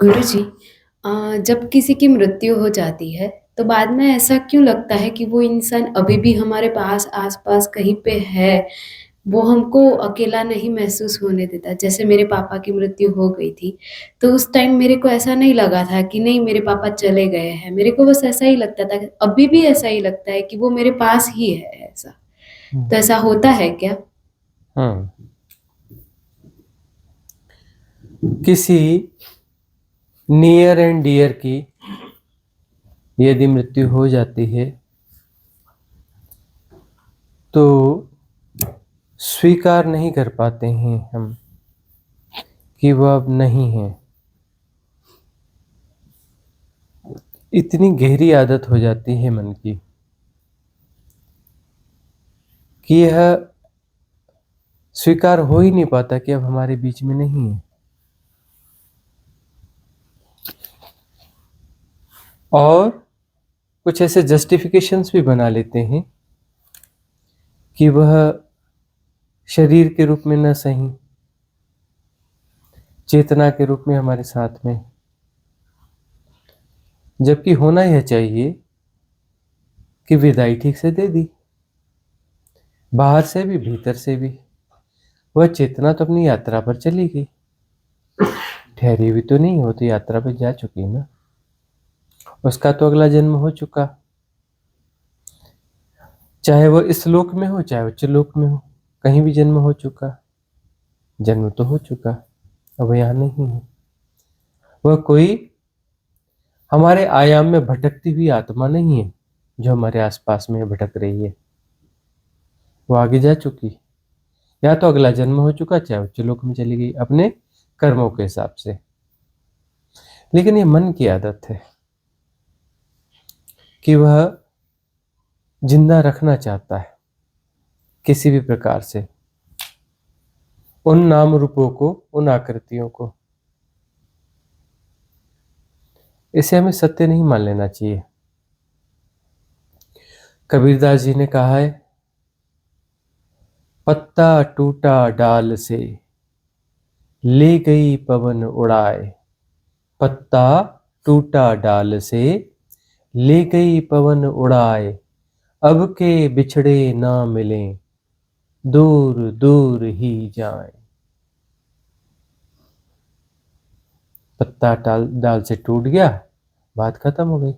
गुरुजी, जब किसी की मृत्यु हो जाती है, तो बाद में ऐसा क्यों लगता है कि वो इंसान अभी भी हमारे पास आस-पास कहीं पे है, वो हमको अकेला नहीं महसूस होने देता। जैसे मेरे पापा की मृत्यु हो गई थी, तो उस टाइम मेरे को ऐसा नहीं लगा था कि नहीं मेरे पापा चले गए हैं, मेरे को बस ऐसा ही लगता था, अभी भी ऐसा ही लगता है कि वो मेरे पास ही है ऐसा। हम्म। तो ऐसा होता है क्या? हम्म। किसी नियर एंड डियर की यदि मृत्यु हो जाती है तो स्वीकार नहीं कर पाते हैं हम कि वह अब नहीं है। इतनी गहरी आदत हो जाती है मन की कि यह स्वीकार हो ही नहीं पाता कि अब हमारे बीच में नहीं है। और कुछ ऐसे जस्टिफिकेशंस भी बना लेते हैं कि वह शरीर के रूप में न सही, चेतना के रूप में हमारे साथ में, जबकि होना यह चाहिए कि विदाई ठीक से दे दी, बाहर से भी भीतर से भी। वह चेतना तो अपनी यात्रा पर चली गई, ठहरी हुई तो नहीं होती, यात्रा पर जा चुकी ना। उसका तो अगला जन्म हो चुका, चाहे वो इस लोक में हो चाहे उच्च लोक में हो, कहीं भी जन्म हो चुका, जन्म तो हो चुका, अब वो यहाँ नहीं है। वह कोई हमारे आयाम में भटकती हुई आत्मा नहीं है जो हमारे आसपास में भटक रही है। वो आगे जा चुकी, या तो अगला जन्म हो चुका, चाहे उच्च लोक में चली गई अपने कर्मों के हिसाब से। लेकिन ये मन की आदत है कि वह जिंदा रखना चाहता है किसी भी प्रकार से उन नाम रूपों को, उन आकृतियों को। इसे हमें सत्य नहीं मान लेना चाहिए। कबीरदास जी ने कहा है, पत्ता टूटा डाल से ले गई पवन उड़ाए। पत्ता टूटा डाल से ले गई पवन उड़ाए, अब के बिछड़े ना मिलें, दूर दूर ही जाएं। पत्ता डाल से टूट गया, बात खत्म हो गई।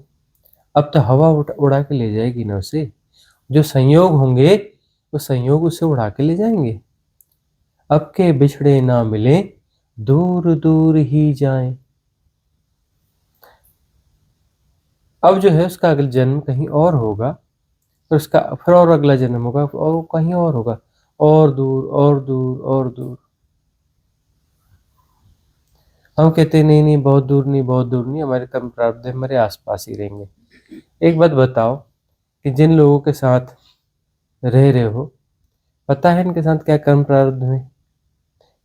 अब तो हवा उड़ा के ले जाएगी ना उसे। जो संयोग होंगे वो संयोग उसे उड़ा के ले जाएंगे। अब के बिछड़े ना मिले, दूर दूर ही जाएं। अब जो है उसका अगला जन्म कहीं और होगा, फिर उसका फिर और अगला जन्म होगा और वो कहीं और होगा, और दूर और दूर और दूर। हम कहते हैं नहीं नहीं बहुत दूर नहीं, बहुत दूर नहीं, हमारे कर्म प्रारब्ध हमारे आसपास ही रहेंगे। एक बात बताओ कि जिन लोगों के साथ रह रहे हो, पता है इनके साथ क्या कर्म प्रारब्ध में,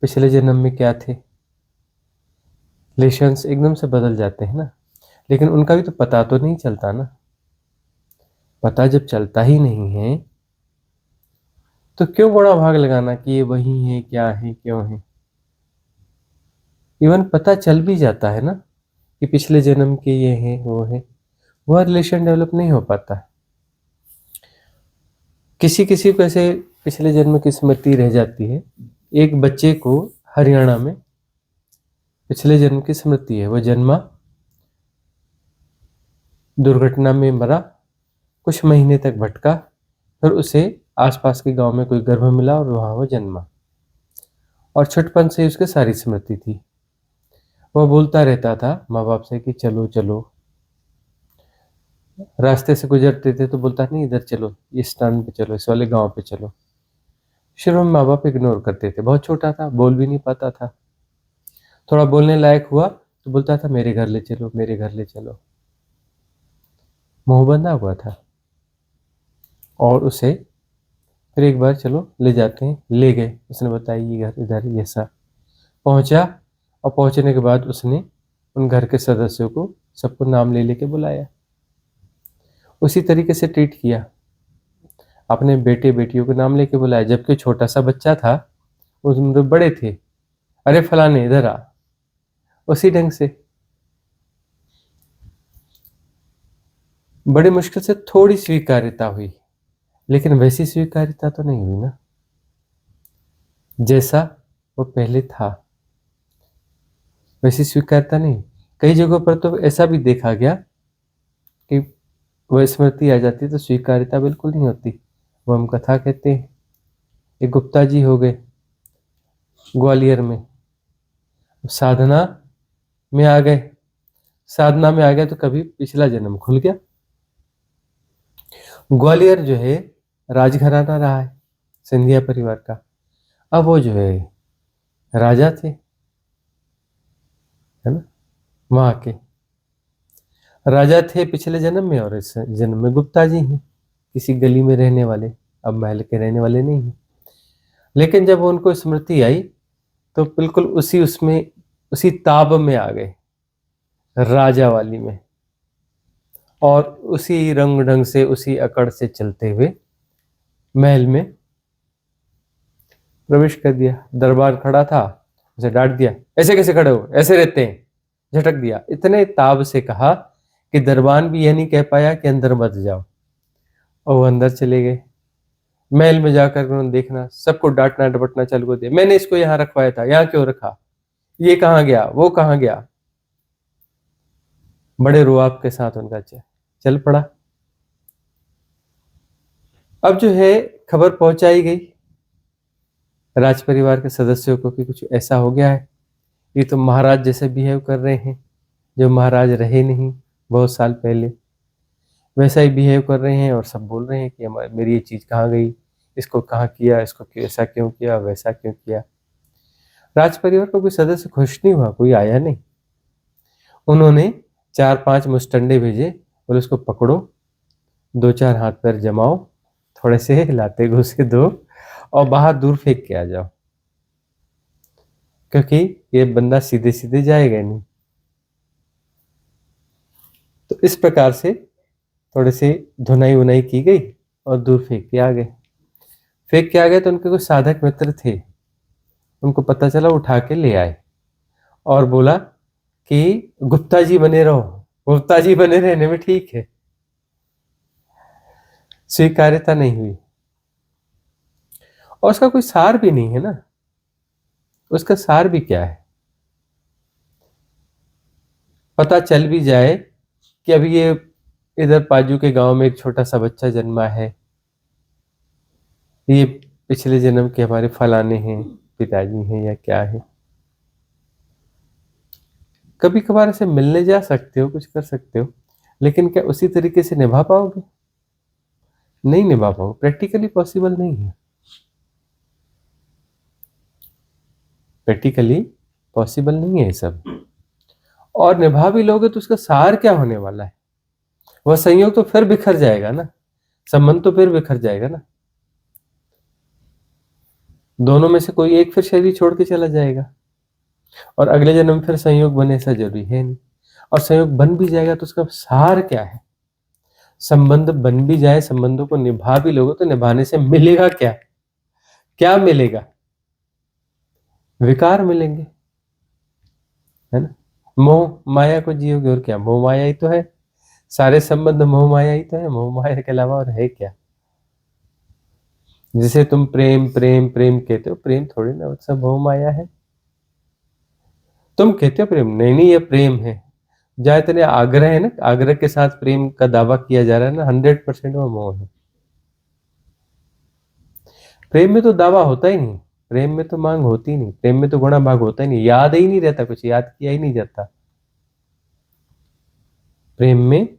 पिछले जन्म में क्या थे। रिलेशंस एकदम से बदल जाते हैं ना, लेकिन उनका भी तो पता तो नहीं चलता ना। पता जब चलता ही नहीं है तो क्यों बड़ा भाग लगाना कि ये वही है, क्या है, क्यों है। इवन पता चल भी जाता है ना कि पिछले जन्म के ये हैं वो है, वह रिलेशन डेवलप नहीं हो पाता। किसी किसी को ऐसे पिछले जन्म की स्मृति रह जाती है। एक बच्चे को हरियाणा में पिछले जन्म की स्मृति है। वह जन्मा, दुर्घटना में मरा, कुछ महीने तक भटका, फिर उसे आसपास के गांव में कोई गर्भ मिला और वहां वो जन्मा। और छुटपन से उसके सारी स्मृति थी। वह बोलता रहता था माँ बाप से कि चलो चलो, रास्ते से गुजरते थे तो बोलता नहीं इधर चलो, इस स्टैंड पे चलो, इस वाले गांव पे चलो। शुरू में माँ बाप इग्नोर करते थे, बहुत छोटा था, बोल भी नहीं पाता था। थोड़ा बोलने लायक हुआ तो बोलता था मेरे घर ले चलो, मेरे घर ले चलो। मुंह बंधा हुआ था। और उसे फिर एक बार चलो ले जाते हैं, ले गए। उसने बताया ये घर इधर ये सा। पहुंचा, और पहुंचने के बाद उसने उन घर के सदस्यों को सबको नाम ले लेके बुलाया, उसी तरीके से ट्रीट किया। अपने बेटे बेटियों के नाम लेके बुलाया, जबकि छोटा सा बच्चा था, उस उम्र बड़े थे। अरे फलाने इधर आ, उसी ढंग से। बड़ी मुश्किल से थोड़ी स्वीकार्यता हुई, लेकिन वैसी स्वीकार्यता तो नहीं हुई ना जैसा वो पहले था। वैसी स्वीकार्यता नहीं। कई जगहों पर तो ऐसा भी देखा गया कि वो स्मृति आ जाती तो स्वीकार्यता बिल्कुल नहीं होती। वो हम कथा कहते हैं। एक गुप्ता जी हो गए ग्वालियर में, साधना में आ गए। साधना में आ गया तो कभी पिछला जन्म खुल गया। ग्वालियर जो है राजघराना रहा है सिंधिया परिवार का। अब वो जो है राजा थे, है ना, वहां के राजा थे पिछले जन्म में, और इस जन्म में गुप्ता जी हैं, किसी गली में रहने वाले, अब महल के रहने वाले नहीं हैं। लेकिन जब उनको स्मृति आई तो बिल्कुल उसी ताब में आ गए, राजा वाली में, और उसी रंग ढंग से उसी अकड़ से चलते हुए महल में प्रवेश कर दिया। दरबार खड़ा था, उसे डांट दिया, ऐसे कैसे खड़े हो, ऐसे रहते हैं, झटक दिया। इतने ताब से कहा कि दरबान भी यह नहीं कह पाया कि अंदर मत जाओ, और वो अंदर चले गए। महल में जाकर उन्होंने देखना, सबको डांटना डपटना चालू कर दिया, मैंने इसको यहाँ रखवाया था, यहाँ क्यों रखा, ये कहाँ गया, वो कहाँ गया। बड़े रुआब के साथ उनका चल पड़ा। अब जो है खबर पहुंचाई गई राज परिवार के सदस्यों को कि कुछ ऐसा हो गया है, ये तो महाराज जैसे बिहेव कर रहे हैं, जो महाराज रहे नहीं बहुत साल पहले, वैसा ही बिहेव कर रहे हैं। और सब बोल रहे हैं कि मेरी ये चीज कहाँ गई, इसको कहाँ किया, इसको ऐसा क्यों किया, वैसा क्यों किया। राज परिवार का कोई सदस्य खुश नहीं हुआ, कोई आया नहीं। उन्होंने 4-5 मुस्टंडे भेजे, बोले उसको पकड़ो, 2-4 हाथ पैर जमाओ, थोड़े से लाते घुसे दो, और बाहर दूर फेंक के आ जाओ, क्योंकि ये बंदा सीधे सीधे जाएगा नहीं। तो इस प्रकार से थोड़े से धुनाई उनाई की गई और दूर फेंक के आ गए। फेंक के आ गए तो उनके कुछ साधक मित्र थे, उनको पता चला, उठा के ले आए और बोला कि गुप्ता जी बने रहो, गुप्ता जी बने रहने में ठीक है। स्वीकार्यता नहीं हुई, और उसका कोई सार भी नहीं है ना। उसका सार भी क्या है, पता चल भी जाए कि अभी ये इधर पाजू के गांव में एक छोटा सा बच्चा जन्मा है, ये पिछले जन्म के हमारे फलाने हैं, पिताजी हैं या क्या है। कभी कभार ऐसे मिलने जा सकते हो, कुछ कर सकते हो, लेकिन क्या उसी तरीके से निभा पाओगे? नहीं निभा पाओगे, प्रैक्टिकली पॉसिबल नहीं है। प्रैक्टिकली पॉसिबल नहीं है ये सब। और निभा भी लोगे तो उसका सार क्या होने वाला है? वह संयोग तो फिर बिखर जाएगा ना, संबंध तो फिर बिखर जाएगा ना। दोनों में से कोई एक फिर शरीर छोड़ के चला जाएगा, और अगले जन्म में फिर संयोग बने ऐसा जरूरी है नहीं। और संयोग बन भी जाएगा तो उसका सार क्या है? संबंध बन भी जाए, संबंधों को निभा भी लोगे तो निभाने से मिलेगा क्या? क्या मिलेगा? विकार मिलेंगे, है ना। मोह माया को जियोगे, और क्या, मोह माया ही तो है। सारे संबंध मोह माया ही तो है, मोह माया के अलावा और है क्या? जिसे तुम प्रेम प्रेम प्रेम कहते हो, प्रेम थोड़ी ना, सब मोह माया है। तुम कहते हो प्रेम, नहीं नहीं ये प्रेम है। जहां इतने आग्रह है ना, आग्रह के साथ प्रेम का दावा किया जा रहा है ना, 100% वो मोह है। प्रेम में तो दावा होता ही नहीं, प्रेम में तो मांग होती ही नहीं, प्रेम में तो गुणा भाग होता ही नहीं, याद ही नहीं रहता, कुछ याद किया ही नहीं जाता प्रेम में।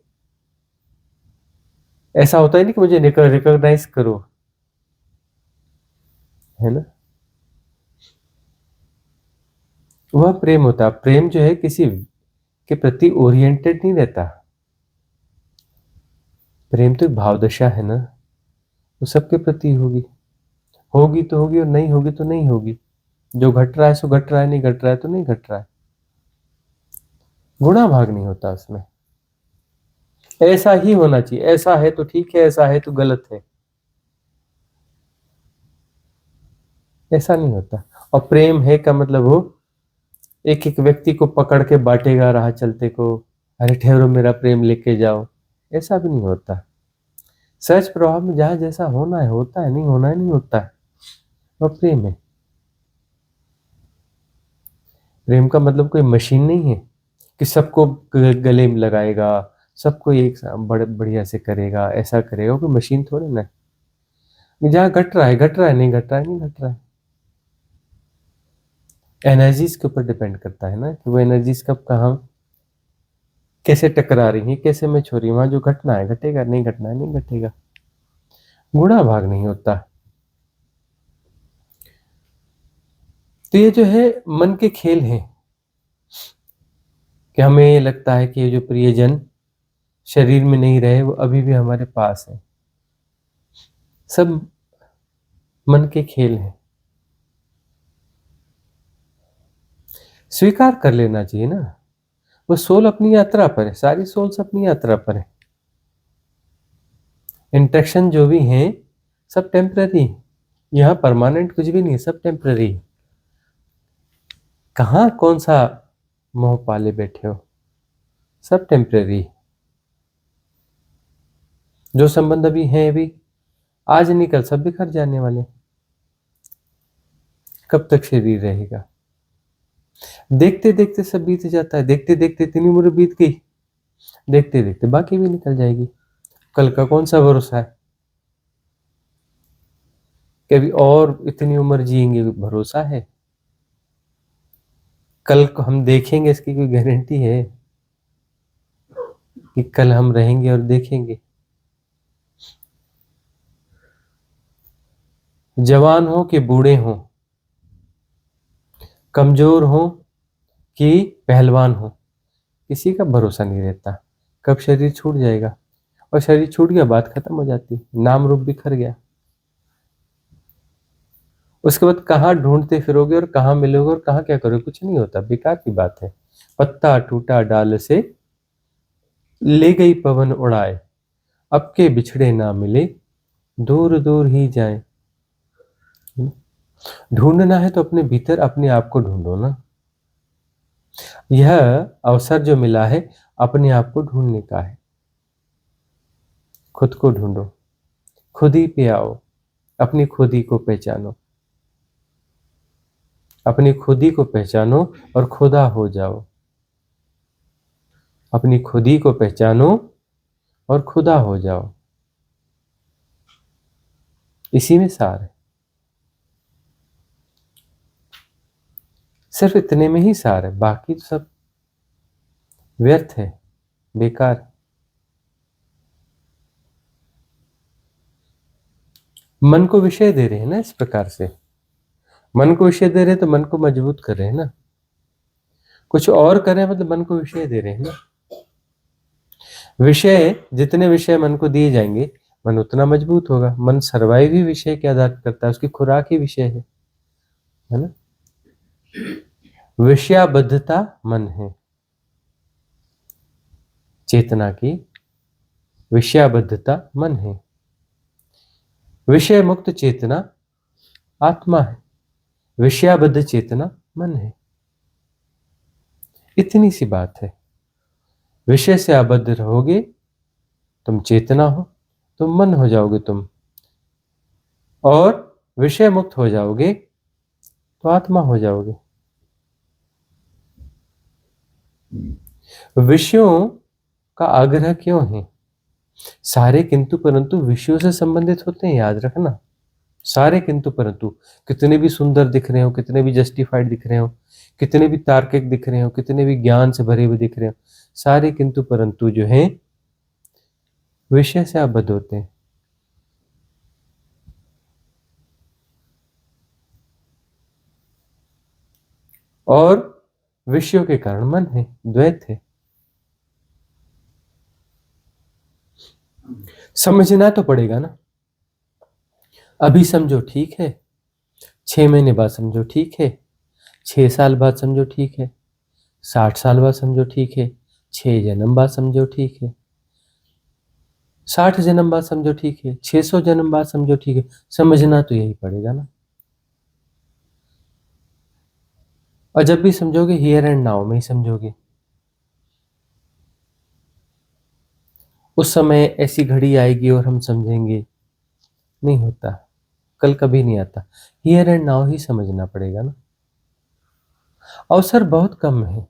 ऐसा होता ही नहीं कि मुझे रिकॉग्नाइज करो, है ना। वह प्रेम होता, प्रेम जो है किसी के प्रति ओरिएंटेड नहीं रहता। प्रेम तो एक भावदशा है ना, वो सबके प्रति होगी, होगी तो होगी और नहीं होगी तो नहीं होगी। जो घट रहा है सो घट रहा है, नहीं घट रहा है तो नहीं घट रहा है। गुणा भाग नहीं होता उसमें। ऐसा ही होना चाहिए, ऐसा है तो ठीक है, ऐसा है तो गलत है, ऐसा नहीं होता। और प्रेम है का मतलब वो एक एक व्यक्ति को पकड़ के बांटेगा राह चलते को, अरे ठहरो मेरा प्रेम लेके जाओ, ऐसा भी नहीं होता। सहज प्रभाव में जहां जैसा होना है होता है, नहीं होना है नहीं होता है। वह प्रेम है। प्रेम का मतलब कोई मशीन नहीं है कि सबको गले में लगाएगा, सबको एक बड़े बढ़िया से करेगा, ऐसा करेगा। कोई मशीन थोड़े ना है। जहाँ घट रहा है घट रहा है, नहीं घट रहा है नहीं घट रहा है। एनर्जीज के ऊपर डिपेंड करता है ना कि वो एनर्जीज कब कहाँ कैसे टकरा रही है, कैसे मैच हो रही है। वहां जो घटना है घटेगा, नहीं घटना है नहीं घटेगा। गुणा भाग नहीं होता। तो ये जो है मन के खेल हैं कि हमें लगता है कि ये जो प्रियजन शरीर में नहीं रहे वो अभी भी हमारे पास है। सब मन के खेल हैं। स्वीकार कर लेना चाहिए ना। वो सोल अपनी यात्रा पर है, सारी सोल्स अपनी यात्रा पर है। इंट्रैक्शन जो भी हैं सब टेम्पररी है। यहाँ परमानेंट कुछ भी नहीं है, सब टेम्पररी है। कहाँ कौन सा मोह पाले बैठे हो, सब टेम्पररी। जो संबंध अभी हैं अभी आज नहीं कल सब बिखर जाने वाले। कब तक शरीर रहेगा? देखते देखते सब बीत जाता है। देखते देखते इतनी उम्र बीत गई, देखते देखते बाकी भी निकल जाएगी। कल का कौन सा भरोसा है? कभी और इतनी उम्र जिएंगे, भरोसा है? कल को हम देखेंगे इसकी कोई गारंटी है कि कल हम रहेंगे और देखेंगे? जवान हो कि बूढ़े हो, कमजोर हो कि पहलवान हो, किसी का भरोसा नहीं रहता कब शरीर छूट जाएगा। और शरीर छूट गया, बात खत्म हो जाती, नाम रूप बिखर गया। उसके बाद कहाँ ढूंढते फिरोगे और कहाँ मिलोगे और कहाँ क्या करोगे? कुछ नहीं होता, बेकार की बात है। पत्ता टूटा डाल से, ले गई पवन उड़ाए, अब के बिछड़े ना मिले, दूर दूर ही जाए। ढूंढना है तो अपने भीतर अपने आप को ढूंढो ना। यह अवसर जो मिला है अपने आप को ढूंढने का है। खुद को ढूंढो, खुद ही पे आओ, अपनी खुदी को पहचानो, अपनी खुदी को पहचानो और खुदा हो जाओ। अपनी खुदी को पहचानो और खुदा हो जाओ। इसी में सार है। सिर्फ इतने में ही सार है, बाकी तो सब व्यर्थ है, बेकार। मन को विषय दे रहे हैं ना इस प्रकार से। मन को विषय दे रहे हैं तो मन को मजबूत कर रहे हैं ना। कुछ और कर रहे हैं मतलब मन को विषय दे रहे हैं ना। विषय, जितने विषय मन को दिए जाएंगे मन उतना मजबूत होगा। मन सर्वाइव ही विषय के आधार पर करता है, उसकी खुराक ही विषय है ना। विषयाबद्धता मन है, चेतना की विषयाबद्धता मन है। विषय मुक्त चेतना आत्मा है, विषयाबद्ध चेतना मन है। इतनी सी बात है। विषय से आबद्ध रहोगे तुम चेतना हो, तुम मन हो जाओगे तुम। और विषय मुक्त हो जाओगे तो आत्मा हो जाओगे। विषयों का आग्रह क्यों है? सारे किंतु परंतु विषयों से संबंधित होते हैं, याद रखना। सारे किंतु परंतु, कितने भी सुंदर दिख रहे हो, कितने भी जस्टिफाइड दिख रहे हो, कितने भी तार्किक दिख रहे हो, कितने भी ज्ञान से भरे हुए दिख रहे हो, सारे किंतु परंतु जो है विषय से आबद्ध होते हैं। और विषयों के कारण मन है, द्वैत है। समझना तो पड़ेगा ना। अभी समझो ठीक है, 6 महीने बाद समझो ठीक है, 6 साल बाद समझो ठीक है, 60 साल बाद समझो ठीक है, 6 जन्म बाद समझो ठीक है, 60 जन्म बाद समझो ठीक है, 600 जन्म बाद समझो ठीक है। समझना तो यही पड़ेगा ना। और जब भी समझोगे हियर एंड नाउ में ही समझोगे। उस समय ऐसी घड़ी आएगी और हम समझेंगे, नहीं होता, कल कभी नहीं आता। हियर एंड नाउ ही समझना पड़ेगा ना। अवसर बहुत कम है,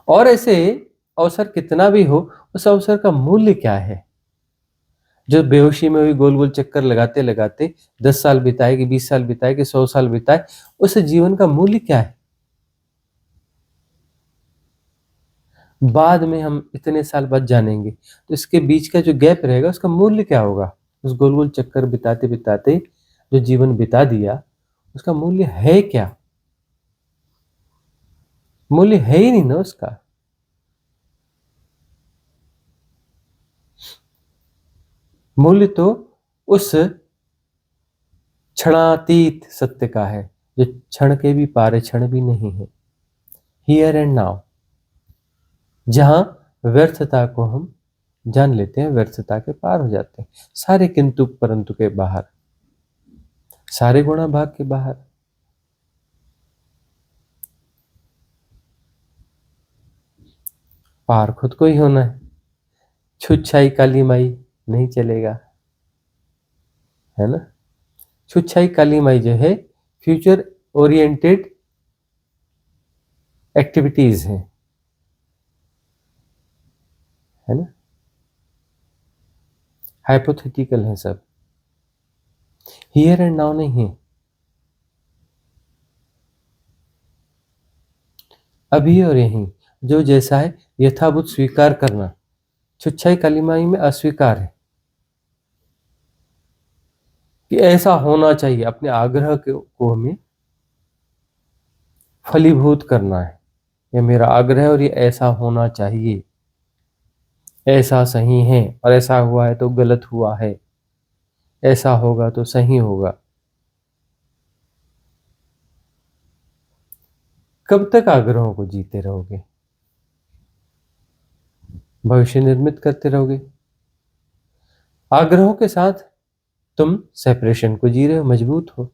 और ऐसे अवसर कितना भी हो, उस अवसर का मूल्य क्या है? जो बेहोशी में हुई गोल गोल चक्कर लगाते लगाते 10 साल बिताए कि 20 साल बिताए कि 100 साल बिताए, उस जीवन का मूल्य क्या है? बाद में हम इतने साल बाद जानेंगे, तो इसके बीच का जो गैप रहेगा उसका मूल्य क्या होगा? उस गोल गोल चक्कर बिताते बिताते जो जीवन बिता दिया, उसका मूल्य है क्या? मूल्य है ही नहीं ना उसका। मूल्य तो उस क्षणातीत सत्य का है, जो क्षण के भी पारे क्षण भी नहीं है, हियर एंड नाउ, जहां व्यर्थता को हम जान लेते हैं, व्यर्थता के पार हो जाते हैं, सारे किंतु परंतु के बाहर, सारे गुणा भाग के बाहर। पार खुद को ही होना है। छुच्छाई काली माई नहीं चलेगा, है ना। छुच्छाई काली माई जो है फ्यूचर ओरिएंटेड एक्टिविटीज है ना, हाइपोथेटिकल है सब, हियर एंड नाउ नहीं है। अभी और यहीं जो जैसा है यथाभूत स्वीकार करना, छुच्छाई काली माई में अस्वीकार है कि ऐसा होना चाहिए। अपने आग्रह को हमें फलीभूत करना है, ये मेरा आग्रह है और ये ऐसा होना चाहिए, ऐसा सही है, और ऐसा हुआ है तो गलत हुआ है, ऐसा होगा तो सही होगा। कब तक आग्रहों को जीते रहोगे? भविष्य निर्मित करते रहोगे। आग्रहों के साथ तुम सेपरेशन को जी रहे हो, मजबूत हो,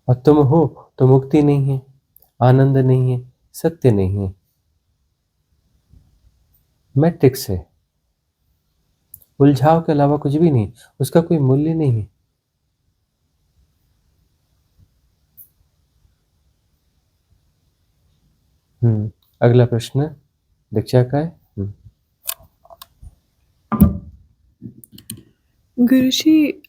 और तुम हो तो मुक्ति नहीं है, आनंद नहीं है, सत्य नहीं है, मैट्रिक्स है, उलझाव के अलावा कुछ भी नहीं, उसका कोई मूल्य नहीं है। अगला प्रश्न दीक्षा का है। गुरुजी,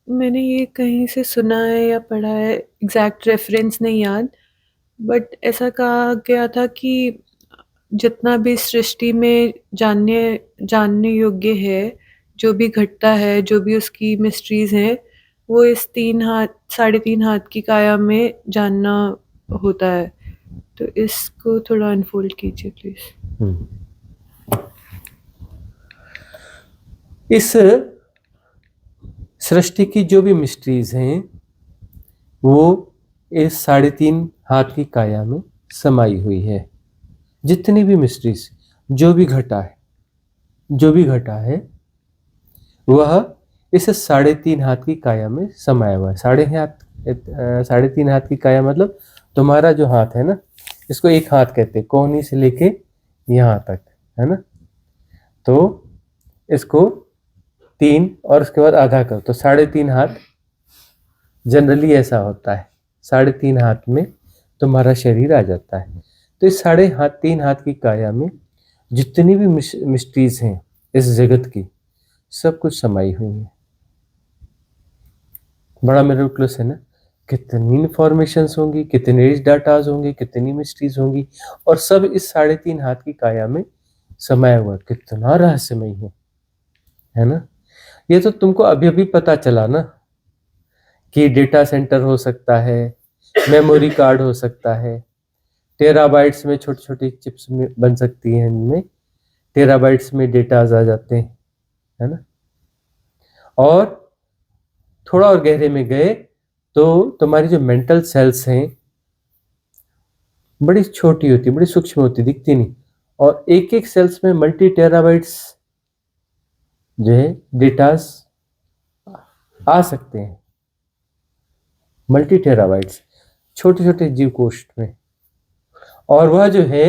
मैंने ये कहीं से सुना है या पढ़ा है, एग्जैक्ट रेफरेंस नहीं याद, बट ऐसा कहा गया था कि जितना भी सृष्टि में जानने योग्य है, जो भी घटता है, जो भी उसकी मिस्ट्रीज हैं, वो इस 3.5 हाथ की काया में जानना होता है। तो इसको थोड़ा अनफोल्ड कीजिए प्लीज। इस सृष्टि की जो भी मिस्ट्रीज हैं वो इस 3.5 हाथ की काया में समाई हुई है। जितनी भी मिस्ट्रीज, जो भी घटा है वह इस 3.5 हाथ की काया में समाया हुआ है। 3.5 हाथ की काया मतलब तुम्हारा जो हाथ है ना, इसको एक हाथ कहते हैं, कोहनी से लेके यहाँ तक, है ना। तो इसको 3 और उसके बाद आधा करो तो 3.5 हाथ। जनरली ऐसा होता है, 3.5 हाथ में तुम्हारा शरीर आ जाता है। तो इस 3.5 हाथ की काया में जितनी भी मिस्ट्रीज हैं इस जगत की, सब कुछ समाई हुई है। बड़ा मिरेकल्स है ना। कितनी इंफॉर्मेशंस होंगी, कितने रिच डाटाज होंगे, कितनी मिस्ट्रीज होंगी, और सब इस 3.5 हाथ की काया में समाया हुआ। कितना रहस्यमय है ना। ये तो तुमको अभी अभी पता चला ना कि डेटा सेंटर हो सकता है, मेमोरी कार्ड हो सकता है, टेराबाइट्स में छोटी छोटी चिप्स में बन सकती हैं, इनमें टेराबाइट्स में डेटाज आ जाते हैं, है ना। और थोड़ा और गहरे में गए तो तुम्हारी जो मेंटल सेल्स हैं बड़ी छोटी होती, बड़ी सूक्ष्म होती, दिखती नहीं, और एक एक सेल्स में मल्टी टेराबाइट्स जो है डेटास आ सकते हैं, मल्टी टेराबाइट्स छोटे छोटे जीव कोश में। और वह जो है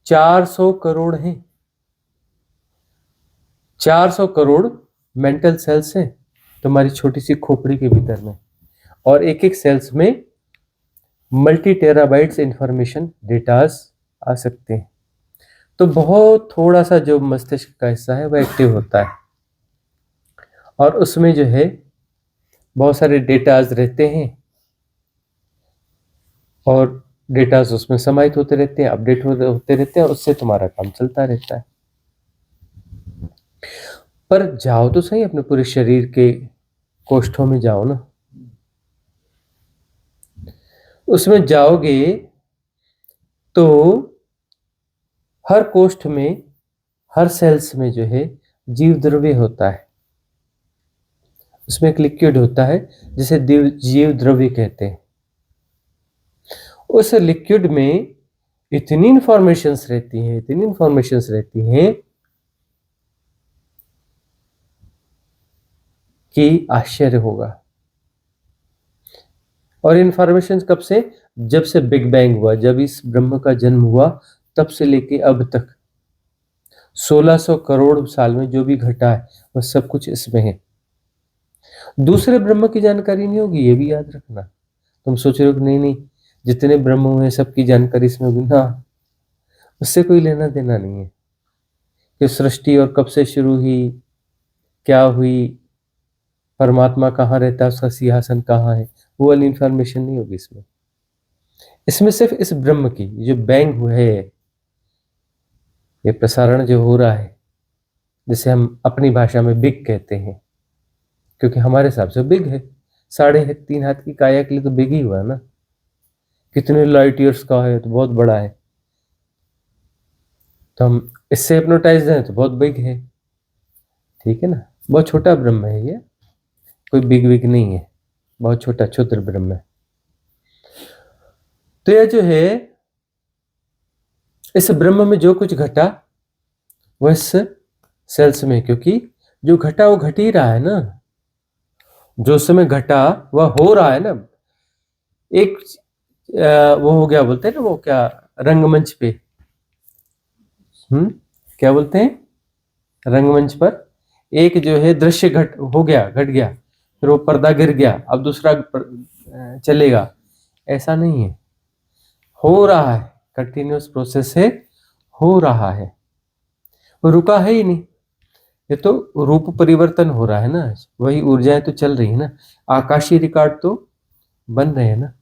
400 करोड़ है। 400 करोड़ मेंटल सेल्स हैं तुम्हारी छोटी सी खोपड़ी के भीतर में, और एक एक सेल्स में मल्टी टेराबाइट्स इंफॉर्मेशन डेटास आ सकते हैं। तो बहुत थोड़ा सा जो मस्तिष्क का हिस्सा है वह एक्टिव होता है, और उसमें जो है बहुत सारे डेटाज रहते हैं, और डेटाज उसमें समाहित होते रहते हैं, अपडेट होते रहते हैं, उससे तुम्हारा काम चलता रहता है। पर जाओ तो सही, अपने पूरे शरीर के कोष्ठों में जाओ ना। उसमें जाओगे तो हर कोष्ठ में, हर सेल्स में जो है जीव द्रव्य होता है। उसमें एक लिक्विड होता है जिसे जीव द्रव्य कहते हैं। उस लिक्विड में इतनी इंफॉर्मेशंस रहती हैं, इतनी इंफॉर्मेशंस रहती हैं कि आश्चर्य होगा। और इंफॉर्मेशन कब से? जब से बिग बैंग हुआ, जब इस ब्रह्म का जन्म हुआ, तब से लेके अब तक 1600 करोड़ साल में जो भी घटा है वह सब कुछ इसमें है। दूसरे ब्रह्म की जानकारी नहीं होगी, ये भी याद रखना। तुम सोच रहे हो कि नहीं नहीं जितने ब्रह्म हुए सबकी जानकारी इसमें होगी ना, उससे कोई लेना देना नहीं है कि सृष्टि और कब से शुरू हुई, क्या हुई, परमात्मा कहाँ रहता है, उसका सिंहासन कहाँ है, वो वाली इंफॉर्मेशन नहीं होगी इसमें। इसमें सिर्फ इस ब्रह्म की जो बैंग हुआ है, ये प्रसारण जो हो रहा है, जिसे हम अपनी भाषा में बिग कहते हैं, क्योंकि हमारे हिसाब से बिग है। 3.5 हाथ की काया के लिए तो बिग ही हुआ ना। कितने लाइट ईयर्स का है तो बहुत बड़ा है, तो हम इससे हिप्नोटाइज हैं तो बहुत बिग है, ठीक है ना। बहुत छोटा ब्रह्म है ये, कोई बिग बिग नहीं है, बहुत छोटा क्षुद्र ब्रह्म है। तो यह जो है इस ब्रह्म में जो कुछ घटा वह इस सेल्स में, क्योंकि जो घटा वो घट ही रहा है ना, जो समय घटा वह हो रहा है ना। एक वो हो गया, बोलते हैं ना, वो क्या रंगमंच पे, क्या बोलते हैं, रंगमंच पर एक जो है दृश्य घट गया, फिर वो पर्दा गिर गया, अब दूसरा चलेगा। ऐसा नहीं है, हो रहा है, कंटिन्यूअस प्रोसेस है, हो रहा है, वो रुका है ही नहीं। ये तो रूप परिवर्तन हो रहा है ना, वही ऊर्जाएं तो चल रही है ना, आकाशीय रिकॉर्ड तो बन रहे हैं ना।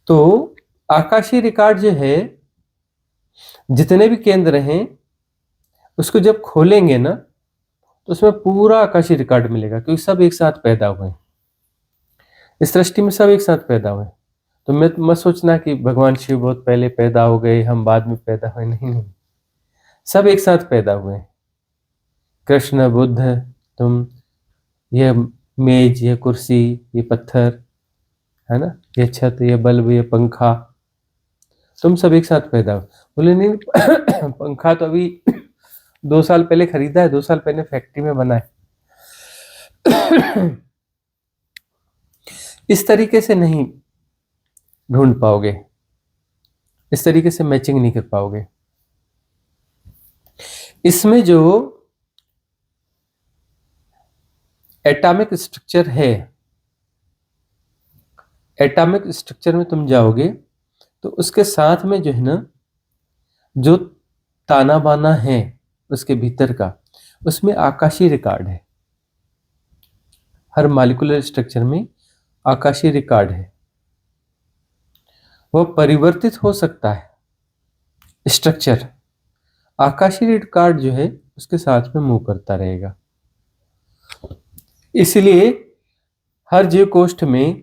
तो आकाशीय रिकॉर्ड जो है, जितने भी केंद्र हैं उसको जब खोलेंगे ना तो उसमें पूरा आकाशीय रिकॉर्ड मिलेगा, क्योंकि सब एक साथ पैदा हुए हैं इस सृष्टि में, सब एक साथ पैदा हुए। तो मत सोचना कि भगवान शिव बहुत पहले पैदा हो गए, हम बाद में पैदा हुए, नहीं नहीं, सब एक साथ पैदा हुए। कृष्ण, बुद्ध, तुम, ये मेज, ये कुर्सी, ये पत्थर है ना, ये छत, ये बल्ब, ये पंखा, तुम सब एक साथ पैदा हो। बोले नहीं पंखा तो अभी 2 साल पहले खरीदा है, 2 साल पहले फैक्ट्री में बना है। इस तरीके से नहीं ढूंढ पाओगे, इस तरीके से मैचिंग नहीं कर पाओगे। इसमें जो एटॉमिक स्ट्रक्चर है, एटॉमिक स्ट्रक्चर में तुम जाओगे तो उसके साथ में जो है ना, जो ताना बाना है उसके भीतर का, उसमें आकाशीय रिकॉर्ड है। हर मॉलिक्यूलर स्ट्रक्चर में आकाशीय रिकॉर्ड है, वह परिवर्तित हो सकता है स्ट्रक्चर। आकाशीय रिकॉर्ड जो है उसके साथ में मूव करता रहेगा। इसलिए हर जीव कोष्ठ में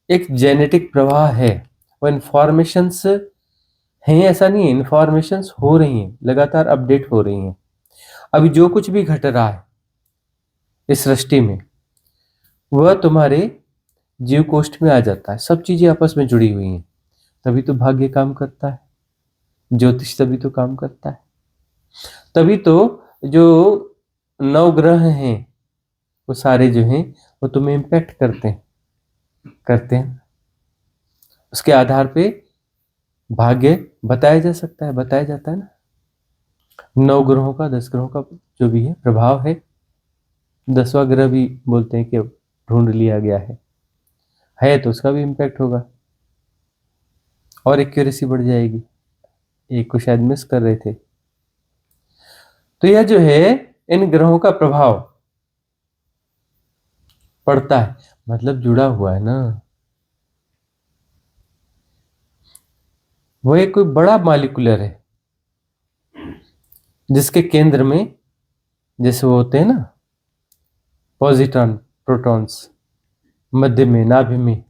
एक जेनेटिक प्रवाह है, वो इंफॉर्मेशंस हैं, ऐसा नहीं है, इंफॉर्मेशंस हो रही हैं, लगातार अपडेट हो रही हैं। अभी जो कुछ भी घट रहा है इस सृष्टि में वह तुम्हारे जीव कोष्ठ में आ जाता है। सब चीजें आपस में जुड़ी हुई हैं, तभी तो भाग्य काम करता है, ज्योतिष तभी तो काम करता है, तभी तो जो 9 ग्रह हैं वो सारे जो हैं वो तुम्हें इम्पैक्ट करते हैं। उसके आधार पे भाग्य बताया जा सकता है, बताया जाता है ना, 9 ग्रहों का 10 ग्रहों का जो भी है प्रभाव है। 10वां ग्रह भी बोलते हैं कि अब ढूंढ लिया गया है तो उसका भी इम्पैक्ट होगा और एक्यूरेसी बढ़ जाएगी। एक को शायद मिस कर रहे थे। तो यह जो है इन ग्रहों का प्रभाव पड़ता है, मतलब जुड़ा हुआ है ना। वो एक कोई बड़ा मालिकुलर है जिसके केंद्र में जैसे वो होते हैं ना पॉजिट्रॉन प्रोटॉन्स, मध्य में नाभि में,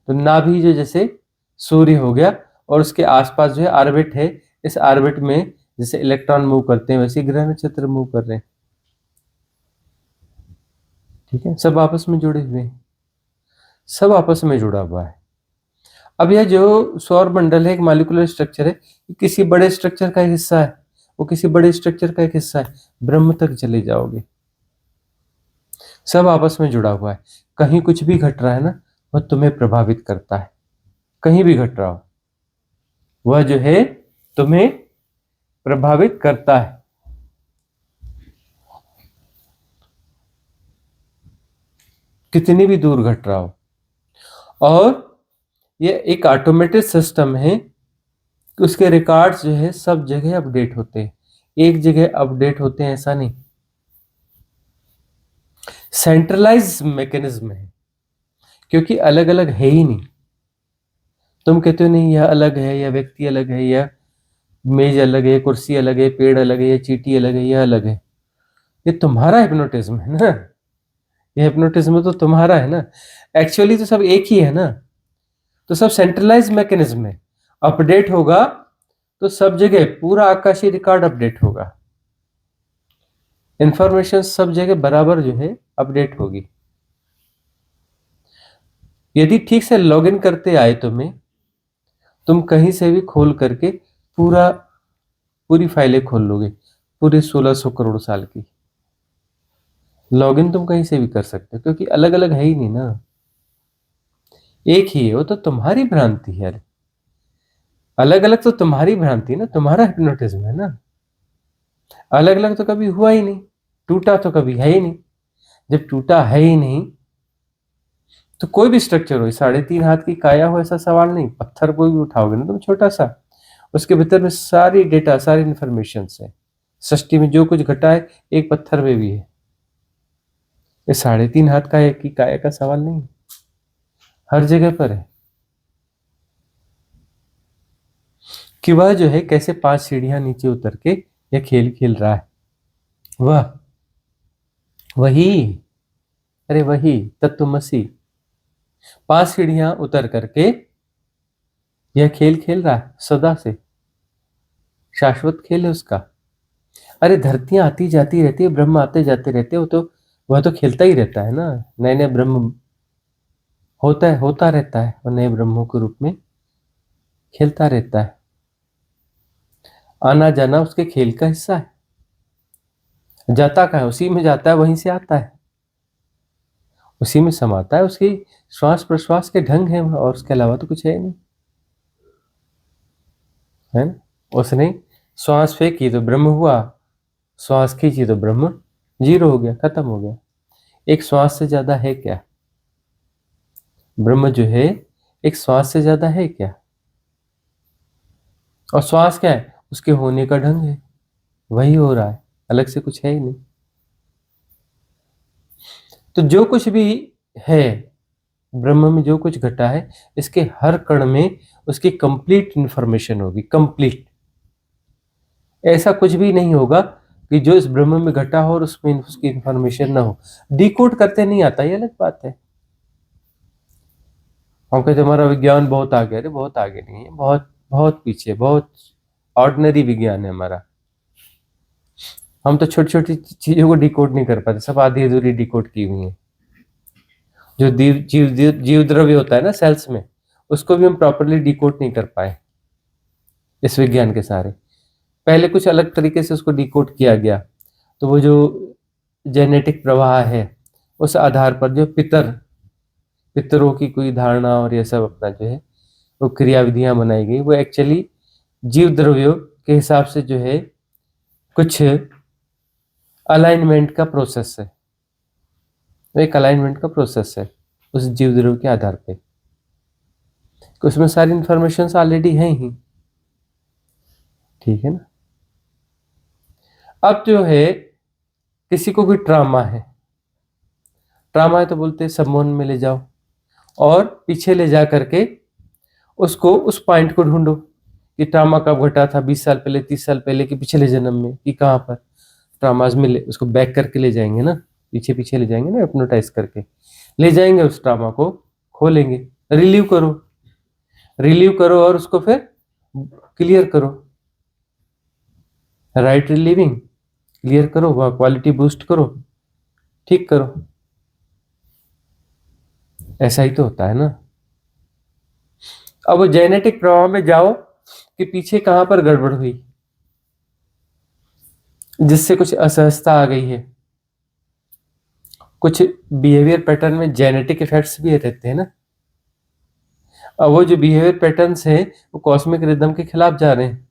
तो नाभि जो जैसे सूर्य हो गया और उसके आसपास जो है ऑर्बिट है, इस ऑर्बिट में जैसे इलेक्ट्रॉन मूव करते हैं वैसे ग्रह नक्षत्र मूव कर रहे हैं। ठीक है, सब आपस में जुड़े हुए हैं, सब आपस में जुड़ा हुआ है। अब यह जो सौर मंडल है एक मॉलिक्यूलर स्ट्रक्चर है, किसी बड़े स्ट्रक्चर का एक हिस्सा है, वो किसी बड़े स्ट्रक्चर का एक हिस्सा है। ब्रह्म तक चले जाओगे सब आपस में जुड़ा हुआ है। कहीं कुछ भी घट रहा है ना वह तुम्हें प्रभावित करता है, कहीं भी घट रहा हो वह जो है तुम्हें प्रभावित करता है। कितनी भी दूर घट रहा हो। और यह एक ऑटोमेटेड सिस्टम है कि उसके रिकॉर्ड्स जो है सब जगह अपडेट होते हैं, एक जगह अपडेट होते हैं ऐसा नहीं। सेंट्रलाइज मैकेनिज्म है क्योंकि अलग अलग है ही नहीं। तुम कहते हो नहीं यह अलग है, यह व्यक्ति अलग है, यह मेज अलग है, कुर्सी अलग है, पेड़ अलग है, यह चींटी अलग है, यह अलग है। ये तुम्हारा हिप्नोटिज्म है ना, ये हिप्नोटिज्म तो तुम्हारा है ना। एक्चुअली तो सब एक ही है ना। तो सब सेंट्रलाइज मैकेनिज्म है, अपडेट होगा तो सब जगह पूरा आकाशीय रिकॉर्ड अपडेट होगा, इंफॉर्मेशन सब जगह बराबर जो है अपडेट होगी। यदि ठीक से लॉगिन करते आए तुम कहीं से भी खोल करके पूरी फाइलें खोल लोगे, पूरे 1600 करोड़ साल की लॉगिन तुम कहीं से भी कर सकते हो क्योंकि अलग अलग है ही नहीं ना, एक ही है। वो तो तुम्हारी भ्रांति है, अलग अलग तो तुम्हारी भ्रांति है ना, तुम्हारा हिप्नोटिज्म है ना। अलग अलग तो कभी हुआ ही नहीं, टूटा तो कभी है ही नहीं। जब टूटा है ही नहीं तो कोई भी स्ट्रक्चर हो, 3.5 हाथ की काया हो ऐसा सवाल नहीं। पत्थर कोई भी उठाओगे ना तुम छोटा सा, उसके भीतर में सारी डेटा सारी इंफॉर्मेशन है। सृष्टि में जो कुछ घटा है एक पत्थर में भी है। ये 3.5 हाथ की काया का सवाल नहीं, हर जगह पर है। कि वह जो है कैसे 5 सीढ़ियां नीचे उतर के यह खेल खेल रहा है। वही अरे वही तत्वमसी 5 सीढ़ियां उतर करके यह खेल खेल रहा है, सदा से शाश्वत खेल है उसका। अरे धरतियां आती जाती रहती है, ब्रह्म आते जाते रहते हो, तो वह तो खेलता ही रहता है ना। नए नए ब्रह्म होता रहता है और नए ब्रह्मों के रूप में खेलता रहता है। आना जाना उसके खेल का हिस्सा है। जाता का है उसी में जाता है, वहीं से आता है, उसी में समाता है। उसकी श्वास प्रश्वास के ढंग है और उसके अलावा तो कुछ है नहीं, है ना। उसने श्वास फेंकी तो ब्रह्म हुआ, श्वास खींची तो ब्रह्म जीरो हो गया, खत्म हो गया। एक श्वास से ज्यादा है क्या? ब्रह्म जो है एक श्वास से ज्यादा है क्या? और श्वास क्या है? उसके होने का ढंग है, वही हो रहा है, अलग से कुछ है ही नहीं। तो जो कुछ भी है ब्रह्म में, जो कुछ घटा है, इसके हर कण में उसकी कंप्लीट इंफॉर्मेशन होगी, कंप्लीट। ऐसा कुछ भी नहीं होगा कि जो इस ब्रह्म में घटा हो और उसमें उसकी इंफॉर्मेशन ना हो। डिकोड करते नहीं आता, ये अलग बात है। हम कहते हमारा विज्ञान बहुत आगे, अरे बहुत आगे नहीं है, बहुत बहुत पीछे, बहुत ऑर्डिनरी विज्ञान है हमारा। हम तो छोटी छोटी चीजों को डिकोड नहीं कर पाते, सब आधी अधूरी डिकोड की हुई है। जो जीव द्रव्य होता है ना सेल्स में, उसको भी हम प्रॉपरली डिकोड नहीं कर पाए इस विज्ञान के सारे। पहले कुछ अलग तरीके से उसको डिकोड किया गया, तो वो जो जेनेटिक प्रवाह है उस आधार पर जो पितरों की कोई धारणा और ये सब अपना जो है वो क्रियाविधियां बनाई गई, वो एक्चुअली जीव द्रव्यों के हिसाब से जो है कुछ अलाइनमेंट का प्रोसेस है, एक अलाइनमेंट का प्रोसेस है उस जीव द्रव्य के आधार पे। उसमें सारी इंफॉर्मेशन ऑलरेडी हैं ही, ठीक है ना। अब जो है किसी को कोई ट्रामा है, ट्रामा है तो बोलते हैं सबमोन में ले जाओ और पीछे ले जा करके उसको उस पॉइंट को ढूंढो कि ट्रामा कब घटा था, 20 साल पहले, 30 साल पहले, कि पिछले जन्म में, कि कहाँ पर ट्रामाज मिले। उसको बैक करके ले जाएंगे ना, पीछे पीछे ले जाएंगे ना, हिप्नोटाइज करके ले जाएंगे, उस ट्रामा को खोलेंगे। रिलीव करो, रिलीव करो और उसको फिर क्लियर करो, राइट रिलीविंग, क्लियर करो, वह क्वालिटी बूस्ट करो, ठीक करो। ऐसा ही तो होता है ना। अब वो जेनेटिक प्रभाव में जाओ कि पीछे कहां पर गड़बड़ हुई जिससे कुछ असहजता आ गई है। कुछ बिहेवियर पैटर्न में जेनेटिक इफेक्ट्स भी रहते हैं ना। अब वो जो बिहेवियर पैटर्न्स हैं वो कॉस्मिक रिदम के खिलाफ जा रहे हैं,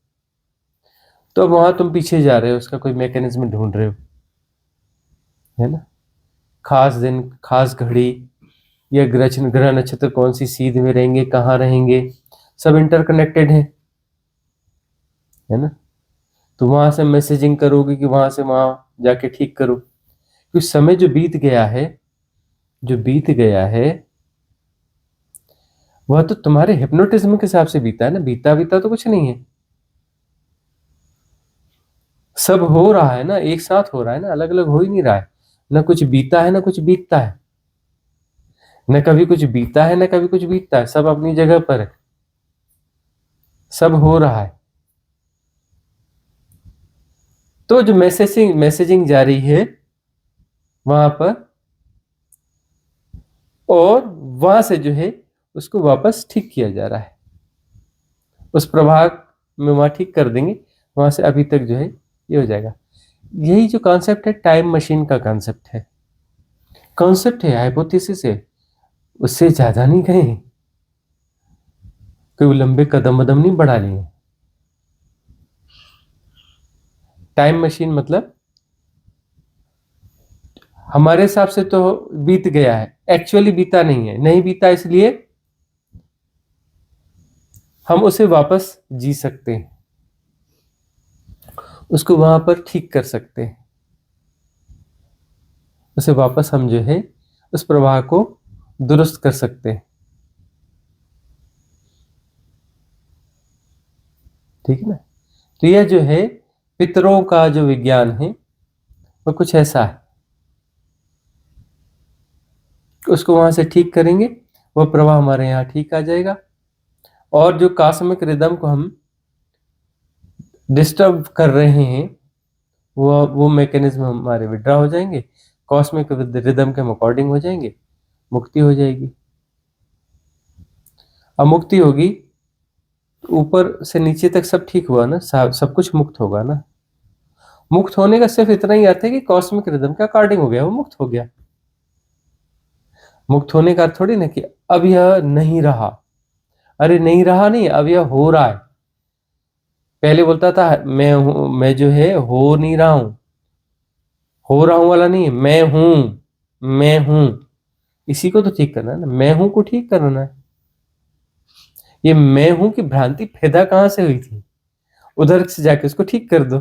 तो वहां तुम पीछे जा रहे हो, उसका कोई मैकेनिज्म ढूंढ रहे हो, है ना। खास दिन, खास घड़ी, या ग्रह नक्षत्र कौन सी सीध में रहेंगे, कहाँ रहेंगे, सब इंटरकनेक्टेड है ना। तो वहां से मैसेजिंग करोगे कि वहां से वहां जाके ठीक करो। क्योंकि समय जो बीत गया है, जो बीत गया है वह तो तुम्हारे हिप्नोटिज्म के हिसाब से बीता है ना। बीता बीता तो कुछ नहीं है, सब हो रहा है ना, एक साथ हो रहा है ना, अलग अलग हो ही नहीं रहा है। ना कुछ बीता है ना कुछ बीतता है, न कभी कुछ बीता है न कभी कुछ बीतता है, सब अपनी जगह पर है, सब हो रहा है। तो जो मैसेजिंग जारी है वहां पर, और वहां से जो है उसको वापस ठीक किया जा रहा है, उस प्रभाग में वहां ठीक कर देंगे, वहां से अभी तक जो है ये हो जाएगा। यही जो कॉन्सेप्ट है टाइम मशीन का कॉन्सेप्ट है, हाइपोथेसिस है, उससे ज्यादा नहीं गए, कोई लंबे कदम वदम नहीं बढ़ा लिए। टाइम मशीन मतलब हमारे हिसाब से तो बीत गया है, एक्चुअली बीता नहीं है, नहीं बीता, इसलिए हम उसे वापस जी सकते हैं, उसको वहां पर ठीक कर सकते हैं, उसे वापस हम जो है उस प्रवाह को दुरुस्त कर सकते हैं, ठीक है ना। तो यह जो है पितरों का जो विज्ञान है वो कुछ ऐसा है, उसको वहां से ठीक करेंगे, वह प्रवाह हमारे यहाँ ठीक आ जाएगा। और जो कॉस्मिक रिदम को हम डिस्टर्ब कर रहे हैं वो मैकेनिज्म हमारे विड्रॉ हो जाएंगे, कॉस्मिक रिदम के अकॉर्डिंग हो जाएंगे, मुक्ति हो जाएगी। अब मुक्ति होगी, ऊपर से नीचे तक सब ठीक हुआ ना, सब कुछ मुक्त होगा ना। मुक्त होने का सिर्फ इतना ही अर्थ है कि कॉस्मिक रिदम के अकॉर्डिंग हो गया, वो मुक्त हो गया। मुक्त होने का अर्थ थोड़ी ना कि अब यह नहीं रहा, अरे नहीं रहा नहीं, अब यह हो रहा है। पहले बोलता था मैं हूं, मैं जो है हो नहीं रहा हूं, हो रहा हूं वाला नहीं, मैं हूं, मैं हूं, इसी को तो ठीक करना है ना, मैं हूं को ठीक करना है। ये मैं हूं की भ्रांति पैदा कहां से हुई थी, उधर से जाके उसको ठीक कर दो।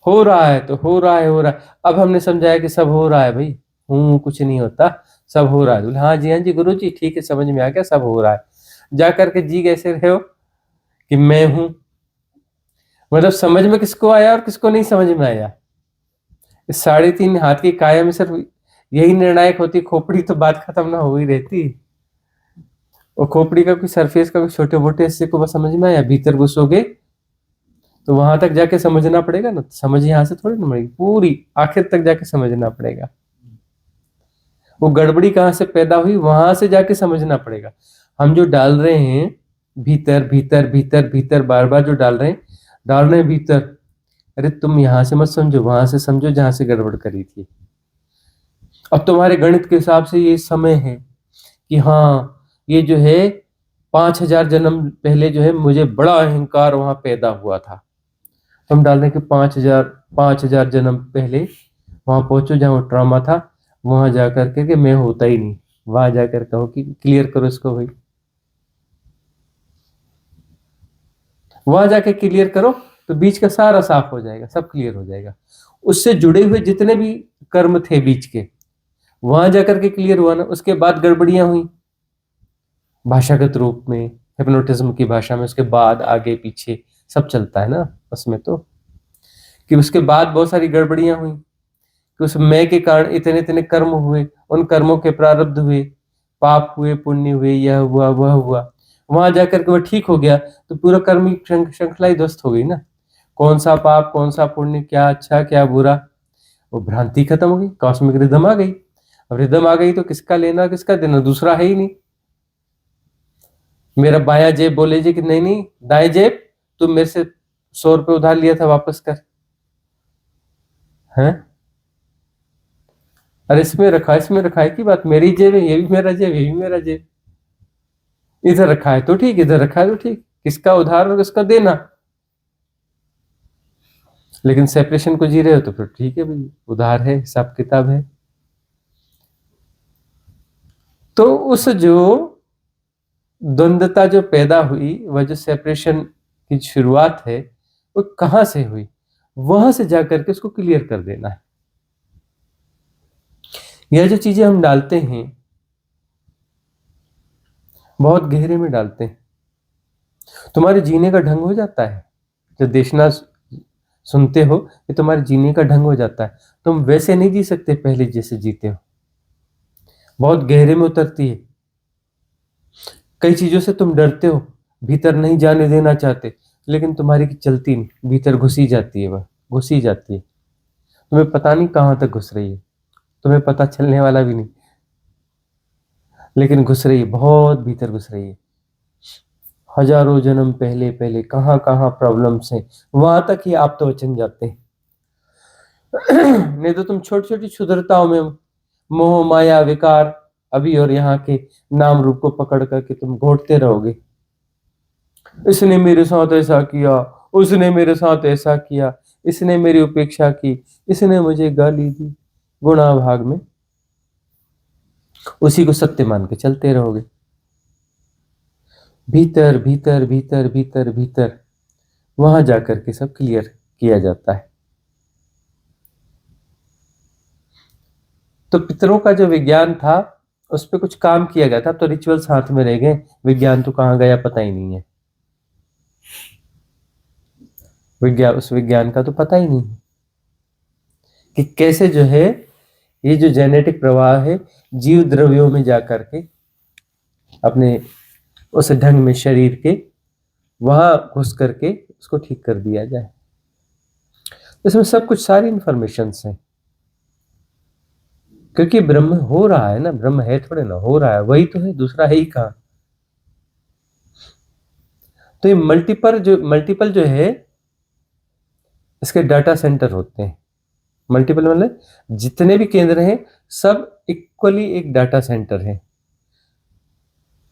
हो रहा है तो हो रहा है, हो रहा है। अब हमने समझाया कि सब हो रहा है भाई, हूं कुछ नहीं होता, सब हो रहा है। बोले हाँ जी गुरु जी, ठीक है, समझ में आ गया, सब हो रहा है। जा करके जी कैसे रहे हो कि मैं हूं, मतलब समझ में किसको आया और किसको नहीं समझ में आया। इस 3.5 हाथ की काया में सिर्फ यही निर्णायक होती, खोपड़ी तो बात खत्म ना हो ही रहती। और खोपड़ी का कोई सरफेस का कोई छोटे मोटे हिस्से को बस समझ में आया, भीतर घुसोगे तो वहां तक जाके समझना पड़ेगा ना, समझ यहाँ से थोड़ी ना पड़ेगी, पूरी आखिर तक जाके समझना पड़ेगा। वो गड़बड़ी कहाँ से पैदा हुई वहां से जाके समझना पड़ेगा। हम जो डाल रहे हैं भीतर भीतर भीतर भीतर, बार बार जो डाल रहे हैं भीतर, अरे तुम यहां से मत समझो, वहां से समझो जहां से गड़बड़ करी थी। अब तुम्हारे गणित के हिसाब से ये समय है कि हाँ ये जो है 5000 जन्म पहले जो है मुझे बड़ा अहंकार वहां पैदा हुआ था। तो हम डाल दें कि 5000 जन्म पहले वहां पहुंचो जहां वो ट्रॉमा था, वहां जाकर के मैं होता ही नहीं, वहां जाकर कहो कि क्लियर करो इसको भाई, वहां जाके क्लियर करो तो बीच का सारा साफ हो जाएगा, सब क्लियर हो जाएगा। उससे जुड़े हुए जितने भी कर्म थे बीच के, वहां जाकर के क्लियर हुआ ना, उसके बाद गड़बड़ियां हुई भाषागत रूप में, हिप्नोटिज्म की भाषा में, उसके बाद आगे पीछे सब चलता है ना उसमें, तो कि उसके बाद बहुत सारी गड़बड़ियां हुई कि उस मैं के कारण इतने इतने कर्म हुए, उन कर्मों के प्रारब्ध हुए, पाप हुए, पुण्य हुए, यह हुआ वह हुआ, वहां जाकर के वह ठीक हो गया तो पूरा कर्म की श्रृंखला ही ध्वस्त हो गई ना। कौन सा पाप, कौन सा पुण्य, क्या अच्छा क्या बुरा, वो भ्रांति खत्म हो गई, कॉस्मिक रिदम आ गई। अब रिदम आ गई तो किसका लेना किसका देना, दूसरा है ही नहीं। मेरा बायां जेब बोले जी कि नहीं नहीं दाएं जेब, तुम मेरे से 100 रुपए उधार लिया था वापस कर, हैं? अरे इसमें रखा है की बात, मेरी जेब है, ये भी मेरा जेब, ये भी मेरा जेब, इधर रखा है तो ठीक, इधर रखा है तो ठीक, किसका उधार और किसका देना। लेकिन सेपरेशन को जी रहे हो तो फिर ठीक है भाई, उधार है, हिसाब किताब है। तो उस जो द्वंद्वता जो पैदा हुई, वह जो सेपरेशन की शुरुआत है, वो कहां से हुई, वहां से जाकर के उसको क्लियर कर देना है। यह जो चीजें हम डालते हैं बहुत गहरे में डालते हैं, तुम्हारे जीने का ढंग हो जाता है। जब देशना सुनते हो कि तुम्हारे जीने का ढंग हो जाता है, तुम वैसे नहीं जी सकते पहले जैसे जीते हो, बहुत गहरे में उतरती है। कई चीजों से तुम डरते हो, भीतर नहीं जाने देना चाहते, लेकिन तुम्हारी की चलती नहीं, भीतर घुसी जाती है, वह घुसी जाती है, तुम्हें पता नहीं कहां तक घुस रही है, तुम्हें पता चलने वाला भी नहीं, लेकिन घुस रही है, बहुत भीतर घुस रही है। हजारों जन्म पहले पहले कहां कहां प्रॉब्लम्स हैं, वहां तक ही आप तो वचन जाते हैं। नहीं तो तुम छोटी छोटी क्षुद्रताओं में, मोह माया विकार अभी और यहाँ के नाम रूप को पकड़ करके तुम घोटते रहोगे। इसने मेरे साथ ऐसा किया, उसने मेरे साथ ऐसा किया, इसने मेरी उपेक्षा की, इसने मुझे गाली दी, गुणा भाग में उसी को सत्य मान के चलते रहोगे। भीतर भीतर भीतर भीतर भीतर वहां जाकर के सब क्लियर किया जाता है। तो पितरों का जो विज्ञान था उस पर कुछ काम किया गया था, तो रिचुअल्स हाथ में रह गए, विज्ञान तो कहां गया पता ही नहीं है। उस विज्ञान का तो पता ही नहीं है कि कैसे जो है ये जो जेनेटिक प्रवाह है जीव द्रव्यों में जाकर के अपने उस ढंग में शरीर के वहां घुस करके उसको ठीक कर दिया जाए। इसमें सब कुछ सारी इंफॉर्मेशन है, क्योंकि ब्रह्म हो रहा है ना, ब्रह्म है थोड़े ना, हो रहा है, वही तो है, दूसरा है ही कहां। तो ये मल्टीपल जो है इसके डाटा सेंटर होते हैं। मल्टीपल मतलब जितने भी केंद्र हैं सब इक्वली एक डाटा सेंटर है।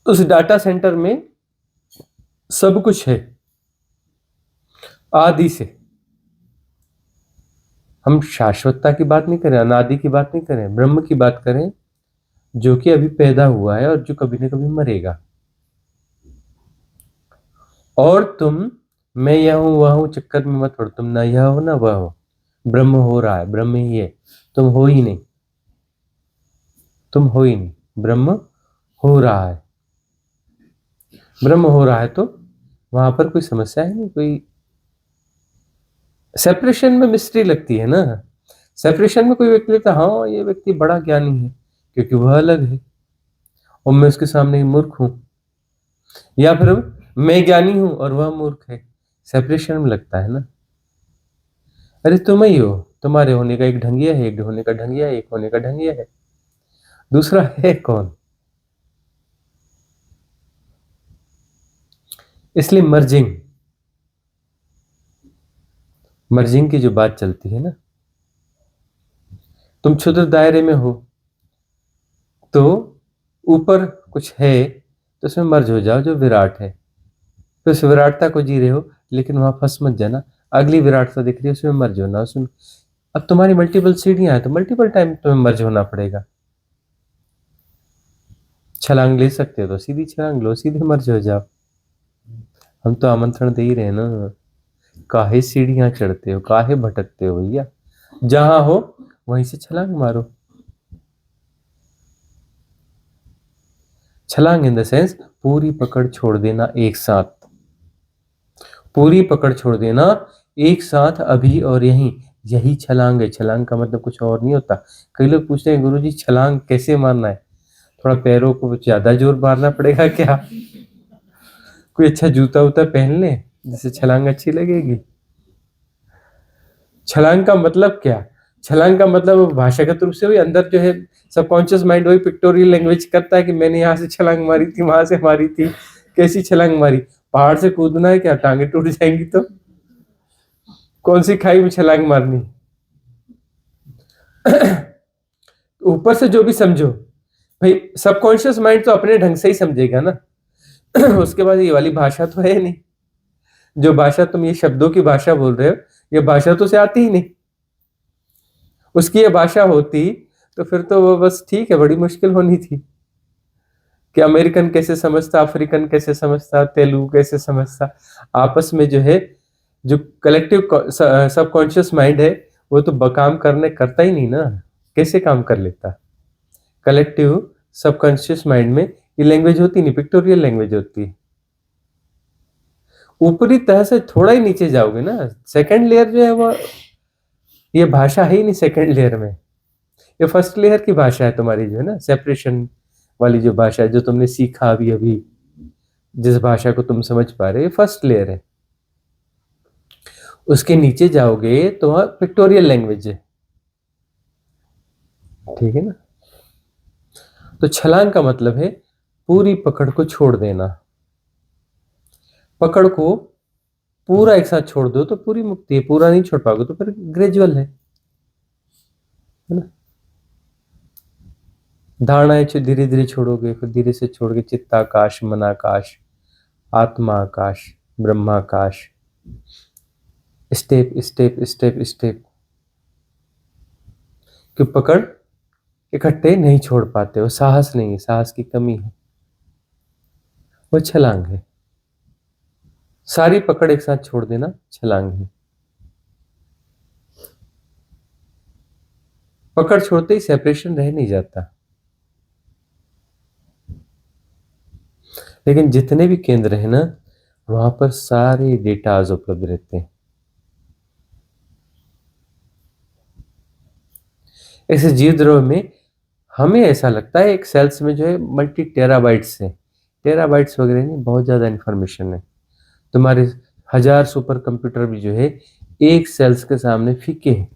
उस डाटा सेंटर में सब कुछ है आदि से। हम शाश्वतता की बात नहीं करें, अनादि की बात नहीं करें, ब्रह्म की बात करें जो कि अभी पैदा हुआ है और जो कभी ना कभी मरेगा। और तुम मैं यह हूं वह हूं चक्कर में मत पड़ो, तुम ना यह हो ना वह हो, ब्रह्म हो रहा है, ब्रह्म ही है, तुम हो ही नहीं, तुम हो ही नहीं, ब्रह्म हो रहा है। ब्रह्म हो रहा है तो वहां पर कोई समस्या है नहीं, कोई सेपरेशन में मिस्ट्री लगती है ना। सेपरेशन में कोई व्यक्ति लगता है हाँ ये व्यक्ति बड़ा ज्ञानी है क्योंकि वह अलग है और मैं उसके सामने मूर्ख हूं, या फिर मैं ज्ञानी हूं और वह मूर्ख है, सेपरेशन में लगता है ना। अरे तुम ही हो, तुम्हारे होने का एक ढंगिया है, एक होने का ढंगिया है, एक होने का ढंगिया है, दूसरा है कौन। इसलिए मर्जिंग की जो बात चलती है ना, तुम क्षुद्र दायरे में हो तो ऊपर कुछ है तो उसमें मर्ज हो जाओ जो विराट है, तो उस विराटता को जी रहे हो, लेकिन वहां फंस मत जाना। अगली विराटता दिख रही है, उसमें मर्ज होना, उसमें अब तुम्हारी मल्टीपल सीढ़ियां हैं तो मल्टीपल टाइम तुम्हें मर्ज होना पड़ेगा। छलांग ले सकते हो तो सीधी छलांग लो, सीधे मर्ज हो जाओ। हम तो आमंत्रण दे ही रहे हैं ना, काहे सीढ़ियां चढ़ते हो, काहे भटकते हो भैया, जहां हो वहीं से छलांग मारो। छलांग इन द सेंस पूरी पकड़ छोड़ देना एक साथ, पूरी पकड़ छोड़ देना एक साथ, अभी और यहीं, यही छलांग है। छलांग का मतलब कुछ और नहीं होता। कई लोग पूछते हैं गुरुजी छलांग कैसे मारना है, थोड़ा पैरों को ज्यादा जोर मारना पड़ेगा क्या, कोई अच्छा जूता उता पहन ले जिससे छलांग अच्छी लगेगी। छलांग का मतलब क्या, छलांग का मतलब भाषागत रूप से वही अंदर जो है सबकॉन्शियस माइंड वही पिक्टोरियल लैंग्वेज करता है कि मैंने यहाँ से छलांग मारी थी, वहां से मारी थी, कैसी छलांग मारी। पहाड़ से कूदना है क्या, टांगे टूट जाएंगी तो, कौन सी खाई में छलांग मारनी। ऊपर से जो भी समझो भाई, सबकॉन्शियस माइंड तो अपने ढंग से ही समझेगा ना। उसके बाद ये वाली भाषा तो है नहीं, जो भाषा तुम ये शब्दों की भाषा बोल रहे हो, ये भाषा तो से आती ही नहीं। उसकी ये भाषा होती तो फिर तो वो बस ठीक है, बड़ी मुश्किल होनी थी कि अमेरिकन कैसे समझता, अफ्रीकन कैसे समझता, तेलुगु कैसे समझता। आपस में जो है, जो कलेक्टिव सबकॉन्शियस माइंड है वो तो काम करता ही नहीं ना, कैसे काम कर लेता। कलेक्टिव सबकॉन्शियस माइंड में ये लैंग्वेज होती नहीं, पिक्टोरियल लैंग्वेज होती है। ऊपरी तह से थोड़ा ही नीचे जाओगे ना, सेकंड लेयर जो है वो, ये भाषा है ही नहीं सेकंड लेयर में, ये फर्स्ट लेयर की भाषा है तुम्हारी, जो है ना सेपरेशन वाली जो भाषा है, जो तुमने सीखा अभी अभी, जिस भाषा को तुम समझ पा रहे हो, ये फर्स्ट लेयर है। उसके नीचे जाओगे तो वहां पिक्टोरियल लैंग्वेज है, ठीक है ना। तो छलांग का मतलब है पूरी पकड़ को छोड़ देना। पकड़ को पूरा एक साथ छोड़ दो तो पूरी मुक्ति है, पूरा नहीं छोड़ पाओगे तो फिर ग्रेजुअल है ना। धारणाएं धीरे धीरे छोड़ोगे, फिर धीरे से छोड़ के चित्ताकाश, मनाकाश, आत्मा आकाश, ब्रह्माकाश, स्टेप स्टेप स्टेप स्टेप। कि पकड़ इकट्ठे नहीं छोड़ पाते हो, साहस नहीं है, साहस की कमी है, वो छलांग है। सारी पकड़ एक साथ छोड़ देना छलांग है। पकड़ छोड़ते ही सेपरेशन रह नहीं जाता। लेकिन जितने भी केंद्र है ना, वहां पर सारे डेटाज उपलब्ध रहते हैं। ऐसे जीव द्रव्य में हमें ऐसा लगता है एक सेल्स में जो है मल्टी टेराबाइट्स है, टेराबाइट्स वगैरह नहीं, बहुत ज्यादा इंफॉर्मेशन है। तुम्हारे 1000 सुपर कंप्यूटर भी जो है एक सेल्स के सामने फीके हैं।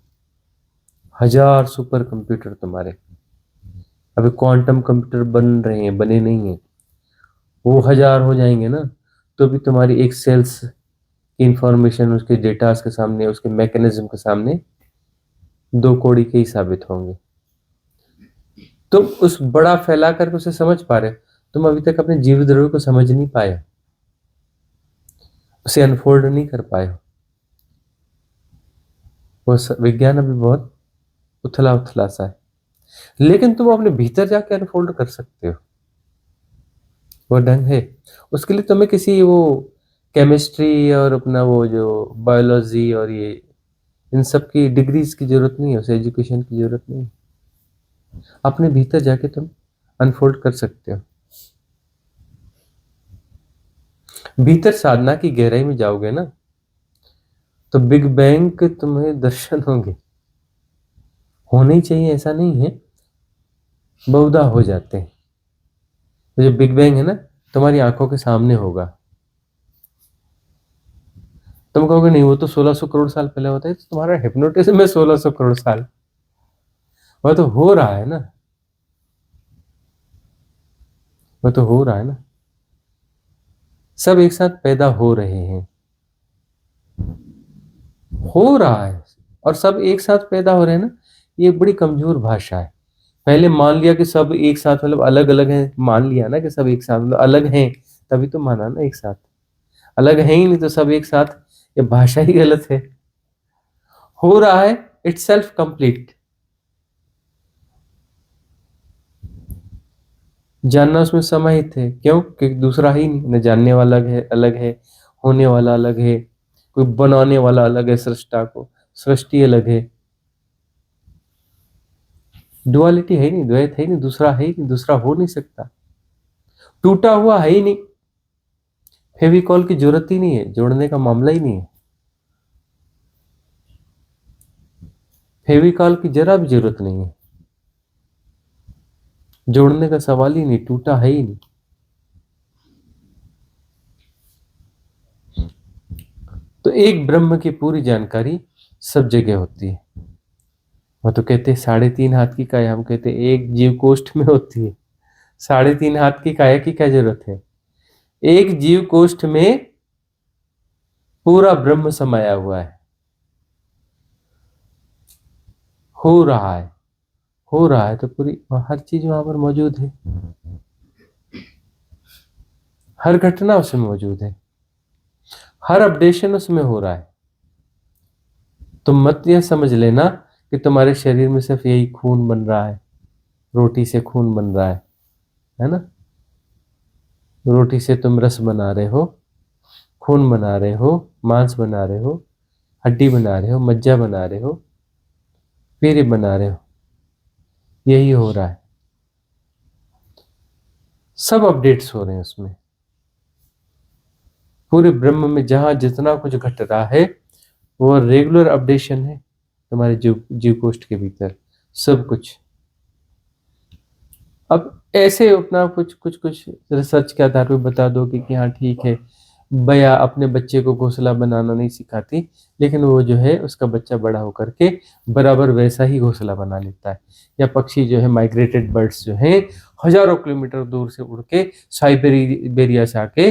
1000 सुपर कंप्यूटर तुम्हारे, अभी क्वांटम कंप्यूटर बन रहे हैं, बने नहीं है, वो 1000 हो जाएंगे ना, तो भी तुम्हारी एक सेल्स की इंफॉर्मेशन उसके डेटास के सामने, उसके मैकेनिज्म के सामने 2 कौड़ी के ही साबित होंगे। तुम उस बड़ा फैला करके उसे समझ पा रहे हो, तुम अभी तक अपने जीव द्रव्य को समझ नहीं पाए, उसे अनफोल्ड नहीं कर पाए हो। वो विज्ञान अभी बहुत उथला उथला सा है, लेकिन तुम अपने भीतर जाके अनफोल्ड कर सकते हो, वो ढंग है। उसके लिए तुम्हें किसी वो केमिस्ट्री और अपना वो जो बायोलॉजी और ये इन सब की डिग्रीज की जरूरत नहीं है, उसे एजुकेशन की जरूरत नहीं है। अपने भीतर जाके तुम अनफोल्ड कर सकते हो। भीतर साधना की गहराई में जाओगे ना, तो बिग बैंग के तुम्हें दर्शन होंगे। होने ही चाहिए ऐसा नहीं है, बहुधा हो जाते हैं। तो जो बिग बैंग है ना, तुम्हारी आंखों के सामने होगा। तुम कहोगे नहीं वो तो 1600 करोड़ साल पहले होता है, तो तुम्हारा हिप्नोटिज्म में 1600 करोड़ साल, वह तो हो रहा है ना, वह तो हो रहा है ना। सब एक साथ पैदा हो रहे हैं, हो रहा है, और सब एक साथ पैदा हो रहे हैं ना। ये बड़ी कमजोर भाषा है पहले मान लिया कि सब एक साथ मतलब अलग अलग हैं, मान लिया ना कि सब एक साथ मतलब अलग हैं, तभी तो माना ना एक साथ। अलग है ही नहीं तो सब एक साथ, ये भाषा ही गलत है। हो रहा है इट्स सेल्फ कंप्लीट। जानना उसमें समाहित है, क्यों? क्योंकि दूसरा ही नहीं, न जानने वाला अलग है, होने वाला अलग है, कोई बनाने वाला अलग है, सृष्टा को सृष्टि अलग है। डुअलिटी है ही नहीं, द्वैत है ही नहीं, दूसरा है ही नहीं, दूसरा हो नहीं सकता, टूटा हुआ है ही नहीं। फेविकॉल की जरूरत ही नहीं है, जोड़ने का मामला ही नहीं है। फेविकॉल की जरा भी जरूरत नहीं है, जोड़ने का सवाल ही नहीं, टूटा है ही नहीं। तो एक ब्रह्म की पूरी जानकारी सब जगह होती है। वो तो कहते हैं 3.5 हाथ की काया, हम कहते हैं एक जीव कोष्ठ में होती है। 3.5 हाथ की काया की क्या जरूरत है? एक जीव कोष्ठ में पूरा ब्रह्म समाया हुआ है। हो रहा है, हो रहा है तो पूरी हर चीज वहां पर मौजूद है, हर घटना उसमें मौजूद है, हर अपडेशन उसमें हो रहा है। तुम मत यह समझ लेना कि तुम्हारे शरीर में सिर्फ यही खून बन रहा है, रोटी से खून बन रहा है ना? रोटी से तुम रस बना रहे हो, खून बना रहे हो, मांस बना रहे हो, हड्डी बना रहे हो, मज्जा बना रहे हो, पीरे बना रहे हो, यही हो रहा है। सब अपडेट्स हो रहे हैं उसमें, पूरे ब्रह्म में जहां जितना कुछ घट रहा है वो रेगुलर अपडेशन है तुम्हारे जीव कोष्ठ के भीतर, सब कुछ। अब ऐसे अपना कुछ कुछ कुछ रिसर्च के आधार पर बता दो कि हाँ ठीक है, बया अपने बच्चे को घोंसला बनाना नहीं सिखाती, लेकिन वो जो है उसका बच्चा बड़ा होकर के बराबर वैसा ही घोंसला बना लेता है। या पक्षी जो है, माइग्रेटेड बर्ड्स जो हैं, हजारों किलोमीटर दूर से उड़ के साइबेरिया से आके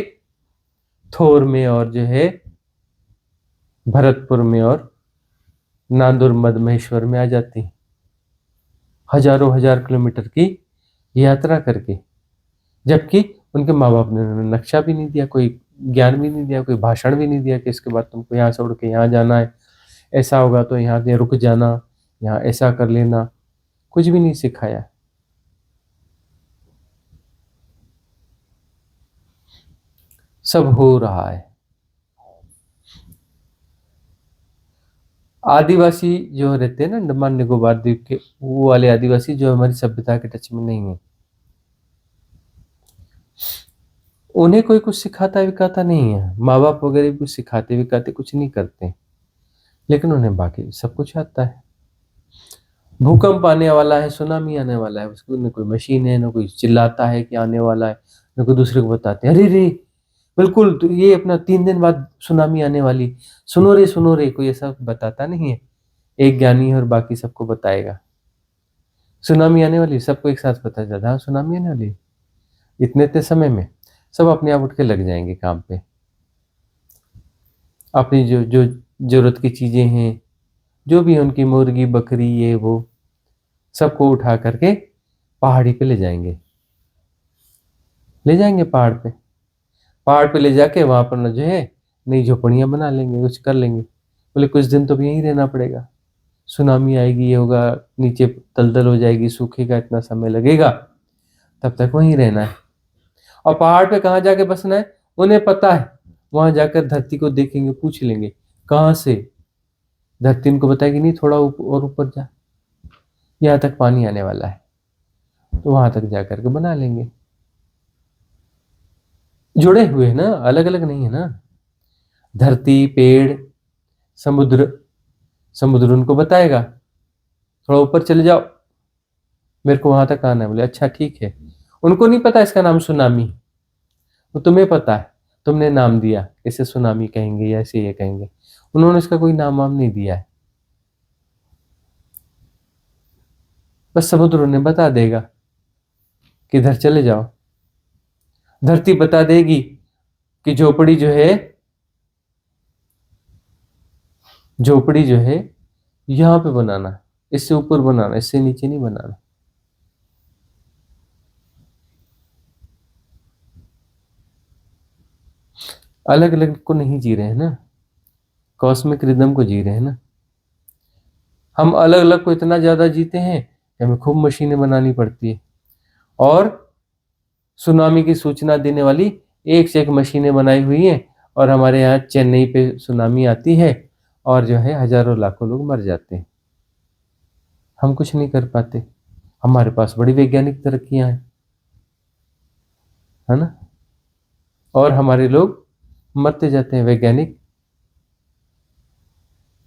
थोर में और जो है भरतपुर में और नांदुर मधमहेश्वर में आ जाती हैं, हजारों हजार किलोमीटर की यात्रा करके। जबकि उनके माँ बाप ने उन्हें नक्शा भी नहीं दिया, कोई ज्ञान भी नहीं दिया, कोई भाषण भी नहीं दिया कि इसके बाद तुमको यहाँ से उड़ के यहाँ जाना है, ऐसा होगा तो यहाँ से रुक जाना, यहाँ ऐसा कर लेना, कुछ भी नहीं सिखाया। सब हो रहा है। आदिवासी जो रहते हैं ना अंडमान निकोबार द्वीप के, वो वाले आदिवासी जो हमारी सभ्यता के टच में नहीं है, उन्हें कोई कुछ सिखाता विकाता नहीं है, माँ बाप वगैरह भी कुछ सिखाते विकाते कुछ नहीं करते, लेकिन उन्हें बाकी सब कुछ आता है। भूकंप आने वाला है, सुनामी आने वाला है, उसको न कोई मशीन है, न कोई चिल्लाता है कि आने वाला है, न कोई दूसरे को बताते हैं अरे रे बिल्कुल तो ये अपना 3 दिन बाद सुनामी आने वाली, सुनो रे, कोई ऐसा बताता नहीं है। एक ज्ञानी है और बाकी सबको बताएगा सुनामी आने वाली, सबको एक साथ पता चलता है सुनामी आने वाली, इतने इतने समय में सब अपने आप उठ के लग जाएंगे काम पे। अपनी जो जो जरूरत की चीजें हैं, जो भी उनकी मुर्गी बकरी ये वो, सबको उठा करके पहाड़ी पे ले जाएंगे, पहाड़ पे ले जाके वहां पर न जो है नई झोपड़ियां बना लेंगे, कुछ कर लेंगे। बोले कुछ दिन तो यहीं रहना पड़ेगा, सुनामी आएगी, ये होगा, नीचे दलदल हो जाएगी, सूखेगा, इतना समय लगेगा, तब तक वहीं रहना है। और पहाड़ पे कहाँ जाके बसना है उन्हें पता है, वहां जाकर धरती को देखेंगे, पूछ लेंगे कहाँ से, धरती उनको बताएगी नहीं थोड़ा और ऊपर जा, यहाँ तक पानी आने वाला है, तो वहां तक जाकर के बना लेंगे। जुड़े हुए हैं ना, अलग अलग नहीं है ना। धरती, पेड़, समुद्र, समुद्र उनको बताएगा थोड़ा ऊपर चले जाओ, मेरे को वहां तक आना है। बोले अच्छा ठीक है। उनको नहीं पता इसका नाम सुनामी, वो तुम्हें पता है, तुमने नाम दिया, इसे सुनामी कहेंगे या इसे ये कहेंगे, उन्होंने इसका कोई नाम वाम नहीं दिया है, बस समुद्र उन्हें बता देगा कि इधर चले जाओ। धरती बता देगी कि झोपड़ी जो है यहाँ पे बनाना है, इससे ऊपर बनाना, इससे नीचे नहीं बनाना। अलग अलग को नहीं जी रहे हैं ना, कॉस्मिक रिदम को जी रहे हैं ना। हम अलग अलग को इतना ज्यादा जीते हैं कि हमें खूब मशीनें बनानी पड़ती है, और सुनामी की सूचना देने वाली एक से एक मशीनें बनाई हुई हैं, और हमारे यहाँ चेन्नई पे सुनामी आती है और जो है हजारों लाखों लोग मर जाते हैं। हम कुछ नहीं कर पाते। हमारे पास बड़ी वैज्ञानिक तरक्कियां हैं, है ना, और हमारे लोग मरते जाते हैं, वैज्ञानिक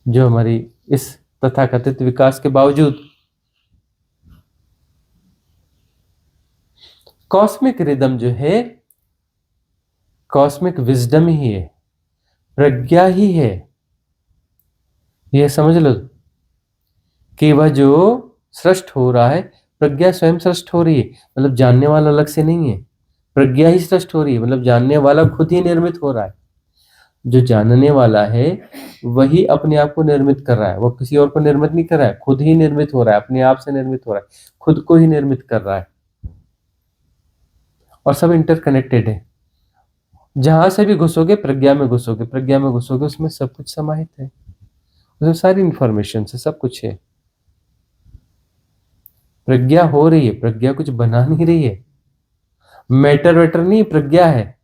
जो हमारी इस तथाकथित विकास के बावजूद। कॉस्मिक रिदम जो है, कॉस्मिक विजडम ही है, प्रज्ञा ही है। यह समझ लो कि वह जो सृष्ट हो रहा है, प्रज्ञा स्वयं सृष्ट हो रही है, मतलब जानने वाला अलग से नहीं है, प्रज्ञा ही सृष्ट हो रही है, मतलब जानने वाला खुद ही निर्मित हो रहा है। जो जानने वाला है वही अपने आप को निर्मित कर रहा है, वो किसी और को निर्मित नहीं कर रहा है, खुद ही निर्मित हो रहा है, अपने आप से निर्मित हो रहा है, खुद को ही निर्मित कर रहा है। और सब इंटरकनेक्टेड है। जहां से भी घुसोगे प्रज्ञा में घुसोगे, प्रज्ञा में घुसोगे, उसमें सब कुछ समाहित है, उसमें सारी इंफॉर्मेशन से सब कुछ है। प्रज्ञा हो रही है, प्रज्ञा कुछ बना नहीं रही है। मैटर वेटर नहीं, प्रज्ञा है।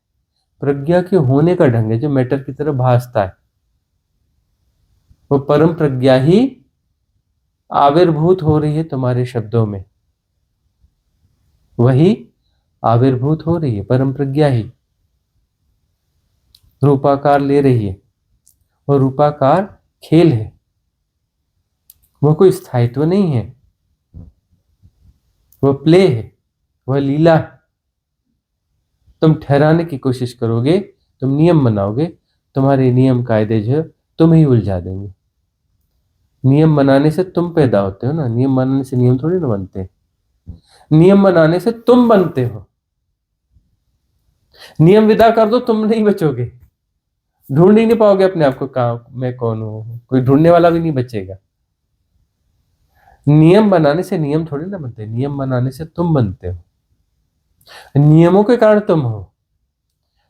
प्रज्ञा के होने का ढंग है जो मैटर की तरह भासता है। वो परम प्रज्ञा ही आविर्भूत हो रही है तुम्हारे शब्दों में, वही आविर्भूत हो रही है, परम प्रज्ञा ही रूपाकार ले रही है। और रूपाकार खेल है, वो कोई स्थायित्व नहीं है, वह प्ले है, वह लीला है। तुम ठहराने की कोशिश करोगे, तुम नियम बनाओगे, तुम्हारे नियम कायदे जो है तुम ही उलझा देंगे। नियम बनाने से तुम पैदा होते हो ना, नियम बनाने से नियम थोड़ी ना बनते। नियम बनाने से तुम बनते हो। नियम विदा कर दो, तुम नहीं बचोगे, ढूंढ ही नहीं पाओगे अपने आप को, कहाँ मैं कौन हूं, कोई ढूंढने वाला भी नहीं बचेगा। नियम बनाने से नियम थोड़ी ना बनते, नियम बनाने से तुम बनते हो, नियमों के कारण तुम हो।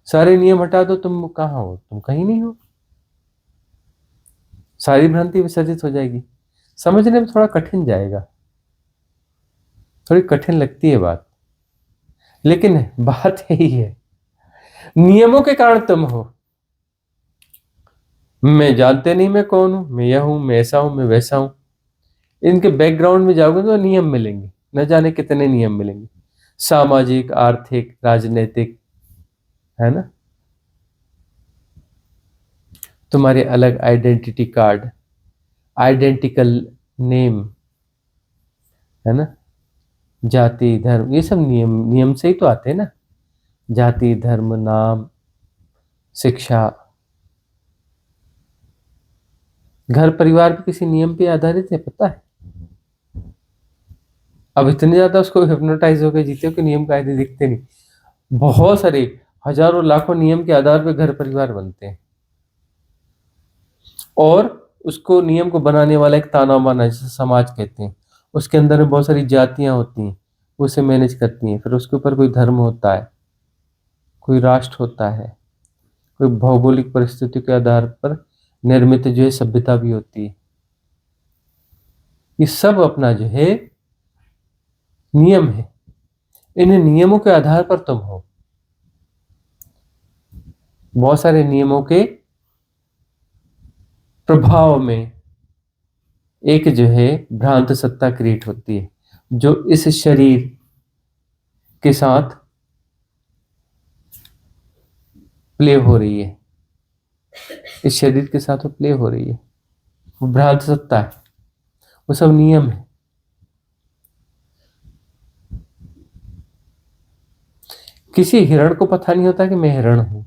सारे नियम हटा दो, तुम कहाँ हो, तुम कहीं नहीं हो। सारी भ्रांति विसर्जित हो जाएगी। समझने में थोड़ा कठिन जाएगा, थोड़ी कठिन लगती है बात, लेकिन बात यही है, नियमों के कारण तुम हो। मैं जानते नहीं मैं कौन हूं, मैं यह हूं, मैं ऐसा हूं, मैं वैसा हूं। इनके बैकग्राउंड में जाओगे तो नियम मिलेंगे, न जाने कितने नियम मिलेंगे, सामाजिक, आर्थिक, राजनीतिक, है ना। तुम्हारे अलग आइडेंटिटी कार्ड, आइडेंटिकल नेम, है ना, जाति, धर्म, ये सब नियम, नियम से ही तो आते हैं ना। जाति, धर्म, नाम, शिक्षा, घर परिवार भी किसी नियम पे आधारित है, पता है। अब इतने ज्यादा उसको हिप्नोटाइज होकर जीते हो कि नियम कायदे दिखते नहीं। बहुत सारे हजारों लाखों नियम के आधार पर घर परिवार बनते हैं, और उसको नियम को बनाने वाला एक ताना बाना, जिसे समाज कहते हैं, उसके अंदर में बहुत सारी जातियां होती हैं, उसे मैनेज करती हैं। फिर उसके ऊपर कोई धर्म होता है, कोई राष्ट्र होता है, कोई भौगोलिक परिस्थिति के आधार पर निर्मित जो है सभ्यता भी होती है। ये सब अपना जो है नियम है। इन नियमों के आधार पर तुम हो। बहुत सारे नियमों के प्रभाव में एक जो है भ्रांत सत्ता क्रिएट होती है, जो इस शरीर के साथ प्ले हो रही है, इस शरीर के साथ वो प्ले हो रही है, वो भ्रांत सत्ता है, वो सब नियम है। किसी हिरण को पता नहीं होता कि मैं हिरण हूं,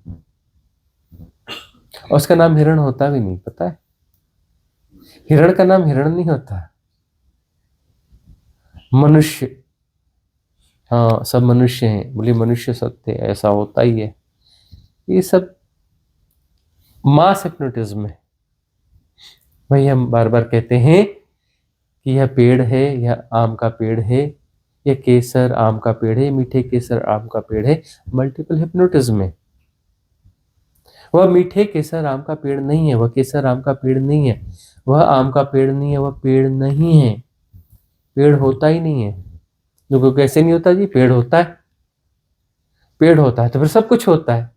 और उसका नाम हिरण होता भी नहीं, पता है। हिरण का नाम हिरण नहीं होता। मनुष्य, हाँ सब मनुष्य हैं, बोले मनुष्य सत्य है, ऐसा होता ही है। ये सब मास हिप्नोटिज्म है। वही हम बार बार कहते हैं कि यह पेड़ है, यह आम का पेड़ है, यह केसर आम का पेड़ है, मीठे केसर आम का पेड़ है। मल्टीपल हिप्नोटिज्म है। वह मीठे केसर आम का पेड़ नहीं है, वह केसर आम का पेड़ नहीं है, वह आम का पेड़ नहीं है, वह पेड़ नहीं है। पेड़ होता ही नहीं है। देखो कैसे नहीं होता जी, पेड़ होता है। पेड़ होता है तो फिर सब कुछ होता है।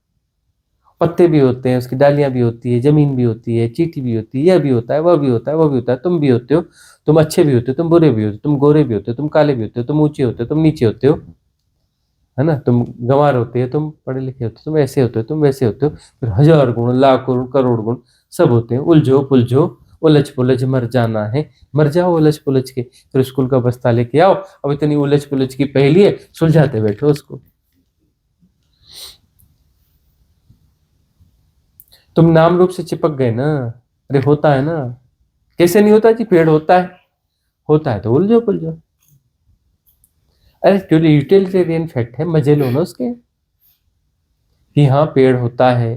पत्ते भी होते हैं, उसकी डालियां भी होती है, जमीन भी होती है, चींटी भी होती है, यह भी होता है, वह भी होता है, वह भी होता है, तुम भी होते हो। तुम अच्छे भी होते हो, तुम बुरे भी होते हो, तुम गोरे भी होते हो, तुम काले भी होते हो, तुम ऊंचे होते हो, तुम नीचे होते हो, है ना। तुम गंवार होते हो, तुम पढ़े लिखे होते हो, तुम ऐसे होते हो, तुम वैसे होते हो। फिर हजार गुण, लाख गुण, करोड़ गुण सब होते हैं। उलझो पुलझो, उलझ पुलझ मर जाना है। मर जाओ उलझ पुलझ के, फिर स्कूल का बस्ता लेके आओ। अब इतनी उलझ पुलझ की पहेली है, सुलझाते बैठो उसको। तुम नाम रूप से चिपक गए ना। अरे होता है ना। कैसे नहीं होता जी, पेड़ होता है। होता है तो उलझो पुलझो। अरे जो यूटिलिटेरियन फैक्ट है, मजे लो ना उसके, कि हाँ पेड़ होता है।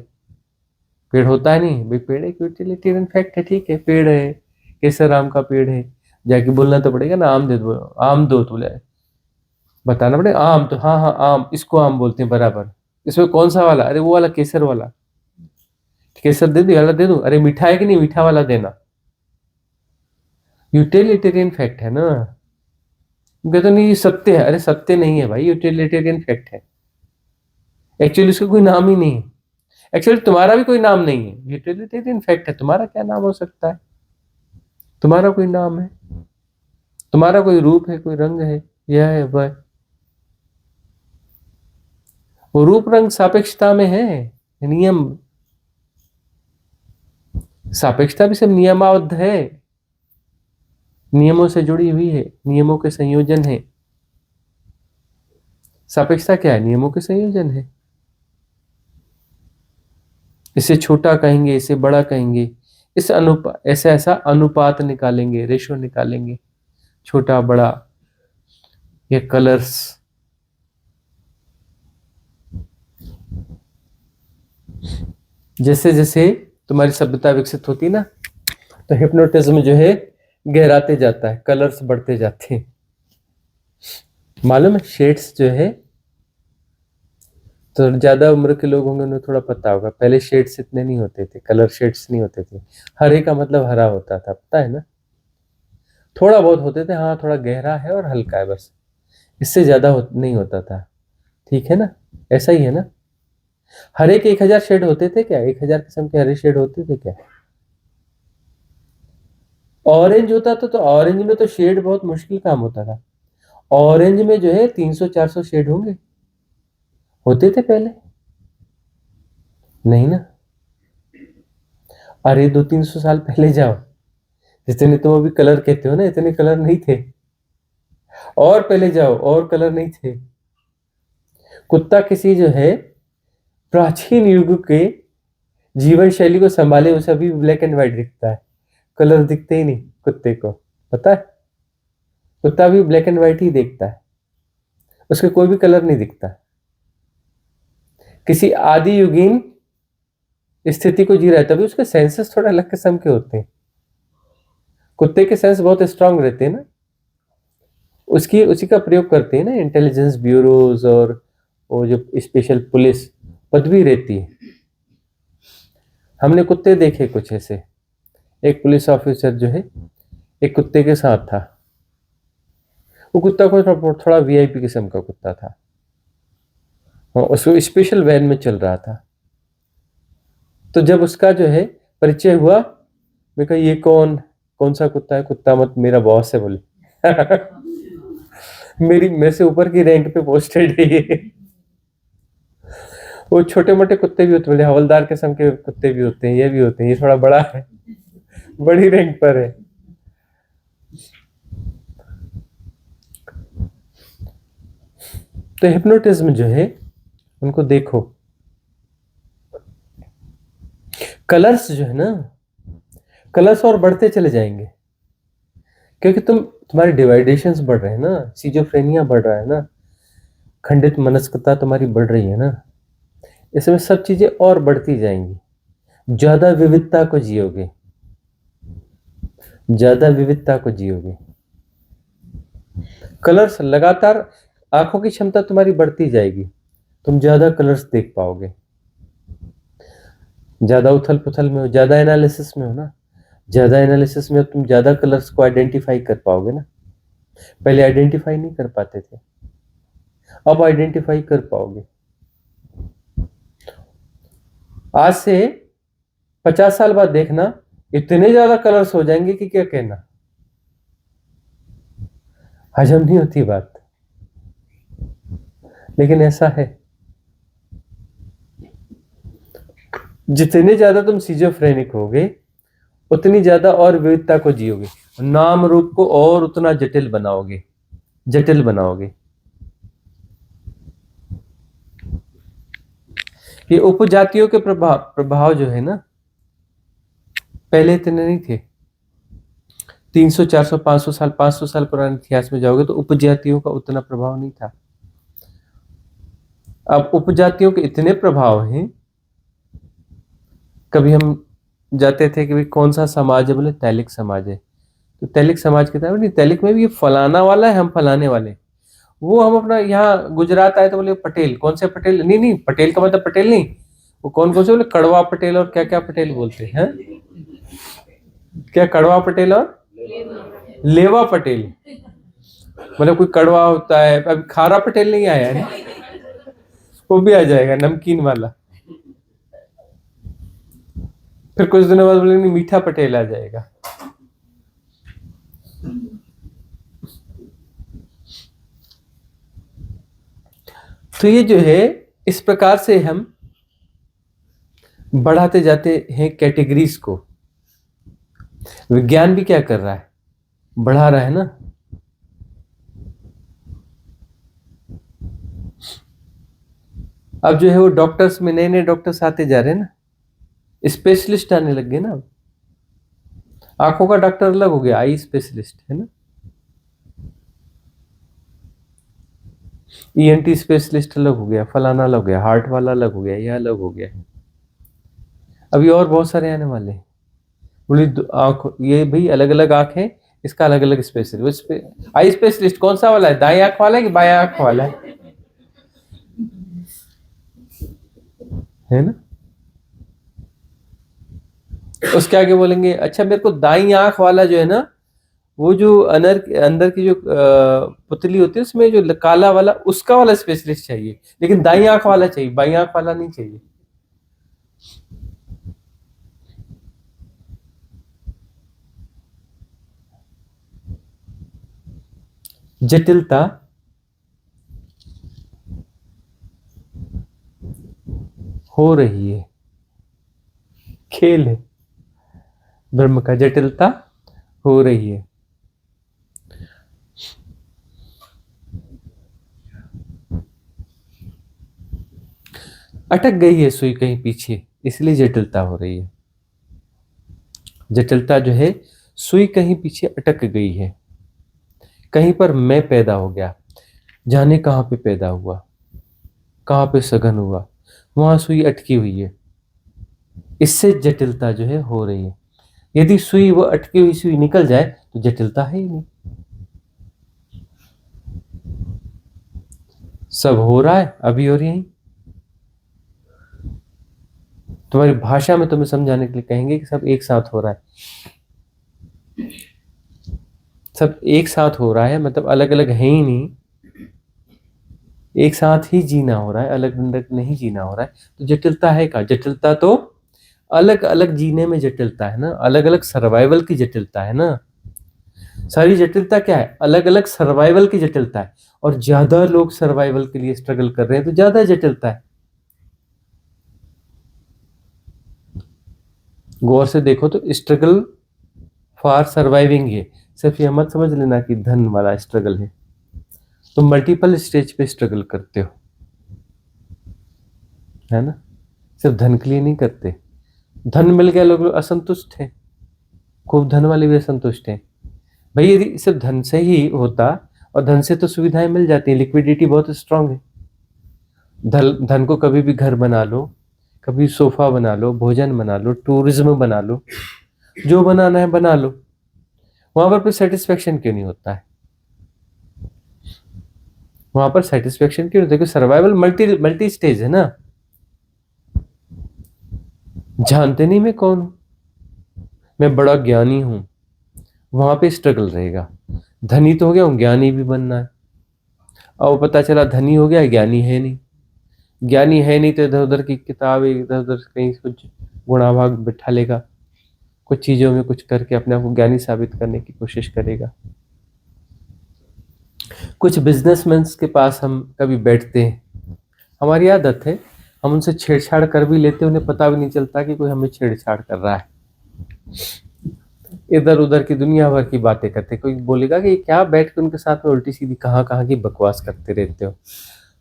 पेड़ होता है नहीं भाई, पेड़ एक यूटिलिटेरियन फैक्ट है, ठीक है, पेड़ है, केसर आम का पेड़ है। जाके बोलना तो पड़ेगा ना, आम दे दो, आम दो, तो बोले बताना पड़ेगा आम, तो हाँ हाँ आम, इसको आम बोलते हैं बराबर। इसमें कौन सा वाला, अरे वो वाला केसर वाला। केसर दे दो, वाला दे दो, अरे मीठा है कि नहीं, मीठा वाला देना। यूटिलिटेरियन फैक्ट है ना। कहते नहीं ये सत्य है, अरे सत्य नहीं है भाई, यूटिलिटेरियन फैक्ट है। एक्चुअली उसका कोई नाम ही नहीं है। एक्चुअली तुम्हारा भी कोई नाम नहीं है, यूटिलिटेरियन फैक्ट है। तुम्हारा क्या नाम हो सकता है? तुम्हारा कोई नाम है, तुम्हारा कोई रूप है, कोई रंग है, यह है वह। वो रूप रंग सापेक्षता में है, नियम। सापेक्षता भी सब नियमाबद्ध है, नियमों से जुड़ी हुई है, नियमों के संयोजन है। सापेक्षता क्या है? नियमों के संयोजन है। इसे छोटा कहेंगे, इसे बड़ा कहेंगे, इस अनुपात, ऐसा ऐसा अनुपात निकालेंगे, रेशो निकालेंगे, छोटा बड़ा, ये कलर्स। जैसे जैसे तुम्हारी सभ्यता विकसित होती ना, तो हिप्नोटिज्म जो है गहराते जाता है, कलर्स बढ़ते जाते हैं। मालूम है शेड्स जो है, तो ज्यादा उम्र के लोग होंगे उन्हें थोड़ा पता होगा, पहले शेड्स इतने नहीं होते थे, कलर शेड्स नहीं होते थे। हरे का मतलब हरा होता था, पता है ना। थोड़ा बहुत होते थे, हाँ थोड़ा गहरा है और हल्का है, बस इससे ज्यादा नहीं होता था। ठीक है ना, ऐसा ही है ना। हरे के 1000 शेड होते थे क्या? 1000 किस्म के हरे शेड होते थे क्या? ऑरेंज होता था तो ऑरेंज में तो शेड बहुत मुश्किल काम होता था। ऑरेंज में जो है 300-400 शेड होंगे, होते थे पहले, नहीं ना। अरे 200-300 साल पहले जाओ, जितने तुम अभी कलर कहते हो ना, इतने कलर नहीं थे। और पहले जाओ, और कलर नहीं थे। कुत्ता किसी जो है प्राचीन युग के जीवन शैली को संभाले, उसे अभी ब्लैक एंड व्हाइट दिखता है, कलर दिखते ही नहीं कुत्ते को, पता है। कुत्ता भी ब्लैक एंड व्हाइट ही देखता है, उसके कोई भी कलर नहीं दिखता। किसी आदि युगीन स्थिति को जी रहा है, तभी उसके सेंसेस थोड़ा अलग किस्म के होते हैं। कुत्ते के सेंस बहुत स्ट्रांग रहते हैं ना, उसकी उसी का प्रयोग करते हैं ना इंटेलिजेंस ब्यूरोज, और वो जो स्पेशल पुलिस पदवी रहती है। हमने कुत्ते देखे कुछ ऐसे, एक पुलिस ऑफिसर जो है एक कुत्ते के साथ था। वो कुत्ता को थोड़ा वीआईपी किस्म का कुत्ता था, और उसको स्पेशल वैन में चल रहा था। तो जब उसका जो है परिचय हुआ, मैं कहा ये कौन कौन सा कुत्ता है? कुत्ता मत, मेरा बॉस है बोले। मेरे से ऊपर की रैंक पे पोस्टेड है ये। वो छोटे मोटे कुत्ते भी होते, बोले हवलदार किस्म के कुत्ते भी होते हैं, ये भी होते हैं, ये थोड़ा बड़ा है, बड़ी रैंक पर है। तो हिप्नोटिज्म जो है, उनको देखो, कलर्स जो है ना, कलर्स और बढ़ते चले जाएंगे, क्योंकि तुम्हारे डिवाइडेशंस बढ़ रहे हैं ना, सिजोफ्रेनिया बढ़ रहा है ना, खंडित मनस्कता तुम्हारी बढ़ रही है ना, इसमें सब चीजें और बढ़ती जाएंगी। ज्यादा विविधता को जियोगे, ज्यादा विविधता को जियोगे। कलर्स लगातार, आंखों की क्षमता तुम्हारी बढ़ती जाएगी, तुम ज्यादा कलर्स देख पाओगे। ज्यादा उथल पुथल में हो, ज्यादा एनालिसिस में हो ना, ज्यादा एनालिसिस में तुम ज्यादा कलर्स को आइडेंटिफाई कर पाओगे ना। पहले आइडेंटिफाई नहीं कर पाते थे, अब आइडेंटिफाई कर पाओगे। आज से 50 साल बाद देखना, इतने ज्यादा कलर्स हो जाएंगे कि क्या कहना, हजम नहीं होती बात, लेकिन ऐसा है। जितने ज्यादा तुम सिजोफ्रेनिक होगे, उतनी ज्यादा और विविधता को जियोगे, नाम रूप को और उतना जटिल बनाओगे, जटिल बनाओगे। ये उपजातियों के प्रभाव जो है ना, पहले इतने नहीं थे। 300 400 500 साल पुराने इतिहास में जाओगे तो उपजातियों का उतना प्रभाव नहीं था। अब उपजातियों के इतने प्रभाव हैं। कभी हम जाते थे कि भाई कौन सा समाज है, बोले तैलिक समाज है। तो तैलिक समाज के था, नहीं तैलिक में भी ये फलाना वाला है, हम फलाने वाले। वो हम अपना यहाँ गुजरात आए तो बोले पटेल, कौन से पटेल, नहीं नहीं पटेल का मतलब पटेल नहीं, वो कौन कौन से बोले कड़वा पटेल और क्या क्या पटेल बोलते हैं, क्या कड़वा पटेल और लेवा पटेल, मतलब कोई कड़वा होता है। अभी खारा पटेल नहीं आया है, वो भी आ जाएगा, नमकीन वाला। फिर कुछ दिनों बाद बोलेंगे मीठा पटेल आ जाएगा। तो ये जो है, इस प्रकार से हम बढ़ाते जाते हैं कैटेगरीज को। विज्ञान भी क्या कर रहा है, बढ़ा रहा है ना। अब जो है वो डॉक्टर्स में नए नए डॉक्टर्स आते जा रहे हैं ना, स्पेशलिस्ट आने लग गए ना। आंखों का डॉक्टर अलग हो गया, आई स्पेशलिस्ट है ना, ईएनटी स्पेशलिस्ट अलग हो गया, फलाना अलग हो गया, हार्ट वाला अलग हो गया, यह अलग हो गया। अभी और बहुत सारे आने वाले हैं। बोली आंख, ये भाई अलग अलग आंख है, इसका अलग अलग स्पेशलिस्ट। आई स्पेशलिस्ट कौन सा वाला है, दाएं आंख वाला है कि बाएं आंख वाला है ना। उसके आगे बोलेंगे अच्छा मेरे को दाईं आंख वाला जो है ना, वो जो अंदर की जो पुतली होती है उसमें जो काला वाला, उसका वाला स्पेशलिस्ट चाहिए, लेकिन दाईं आंख वाला चाहिए, बाईं आंख वाला नहीं चाहिए। जटिलता हो रही है, खेल है ब्रह्म का, जटिलता हो रही है। अटक गई है सुई कहीं पीछे, इसलिए जटिलता हो रही है। जटिलता जो है, सुई कहीं पीछे अटक गई है, कहीं पर मैं पैदा हो गया, जाने कहां पे पैदा हुआ, कहां पे सघन हुआ, वहां सुई अटकी हुई है, इससे जटिलता जो है हो रही है। यदि सुई, वो अटकी हुई सुई निकल जाए तो जटिलता है ही नहीं। सब हो रहा है, अभी और यही। तुम्हारी भाषा में तुम्हें समझाने के लिए कहेंगे कि सब एक साथ हो रहा है, सब एक साथ हो रहा है, मतलब अलग अलग है ही नहीं, एक साथ ही जीना हो रहा है, अलग अलग नहीं जीना हो रहा है। तो जटिलता है का, जटिलता तो अलग अलग जीने में जटिलता है ना, अलग अलग सर्वाइवल की जटिलता है ना। सारी जटिलता क्या है, अलग अलग सर्वाइवल की जटिलता है। और ज्यादा लोग सर्वाइवल के लिए स्ट्रगल कर रहे हैं तो ज्यादा जटिलता है। गौर से देखो तो स्ट्रगल फॉर सर्वाइविंग है, सिर्फ ये मत समझ लेना कि धन वाला स्ट्रगल है। तुम मल्टीपल स्टेज पे स्ट्रगल करते हो, है ना, सिर्फ धन के लिए नहीं करते। धन मिल गया, लोग असंतुष्ट हैं, खूब धन वाले भी असंतुष्ट हैं। भाई यदि सिर्फ धन से ही होता, और धन से तो सुविधाएं मिल जाती हैं, लिक्विडिटी बहुत स्ट्रांग है। धन को कभी भी घर बना लो, कभी सोफा बना लो, भोजन बना लो, टूरिज्म बना लो, जो बनाना है बना लो, वहां पर सेटिस्फेक्शन क्यों नहीं होता है? वहां पर सेटिस्फेक्शन क्यों नहीं होता? क्योंकि सर्वाइवल मल्टी मल्टी स्टेज है ना। जानते नहीं मैं कौन हूं, मैं बड़ा ज्ञानी हूं, वहां पे स्ट्रगल रहेगा। धनी तो हो गया हूं, ज्ञानी भी बनना है। अब पता चला धनी हो गया, ज्ञानी है नहीं। ज्ञानी है नहीं तो इधर उधर की किताब, इधर उधर कहीं कुछ गुणाभाग बिठा लेगा, कुछ चीजों में कुछ करके अपने आप को ज्ञानी साबित करने की कोशिश करेगा। कुछ बिजनेसमैन के पास हम कभी बैठते हैं, हमारी आदत है, हम उनसे छेड़छाड़ कर भी लेते हैं, उन्हें पता भी नहीं चलता कि कोई हमें छेड़छाड़ कर रहा है। इधर उधर की दुनिया भर की बातें करते। कोई बोलेगा कि क्या बैठ के उनके साथ में उल्टी सीधी कहाँ कहाँ की बकवास करते रहते हो।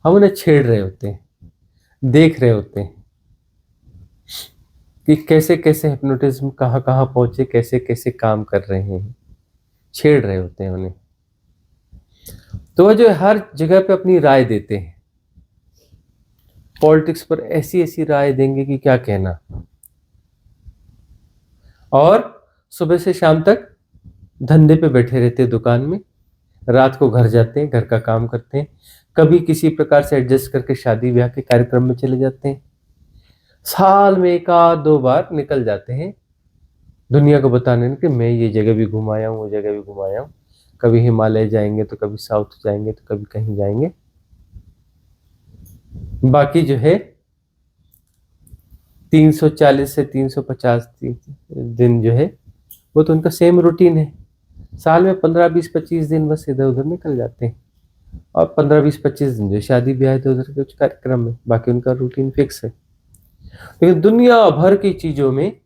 हम उन्हें छेड़ रहे होते हैं, देख रहे होते हैं कि कैसे कैसे हिप्नोटिज्म कहाँ कहाँ पहुंचे, कैसे कैसे काम कर रहे हैं, छेड़ रहे होते हैं उन्हें। तो वह जो हर जगह पे अपनी राय देते हैं, पॉलिटिक्स पर ऐसी ऐसी राय देंगे कि क्या कहना, और सुबह से शाम तक धंधे पे बैठे रहते हैं दुकान में, रात को घर जाते हैं, घर का काम करते हैं, कभी किसी प्रकार से एडजस्ट करके शादी ब्याह के कार्यक्रम में चले जाते हैं, साल में एक आध दो बार निकल जाते हैं दुनिया को बताने कि मैं ये जगह भी घुमाया हूँ, वो जगह भी घुमाया हूँ। कभी हिमालय जाएंगे तो कभी साउथ जाएंगे तो कभी कहीं जाएंगे। बाकी जो है 340 से 350 दिन जो है वो तो उनका सेम रूटीन है। साल में 15-20-25 दिन बस इधर उधर निकल जाते हैं, और 15-20-25 दिन जो शादी ब्याह इधर उधर के कुछ कार्यक्रम में, बाकी उनका रूटीन फिक्स है। लेकिन दुनिया भर की चीजों में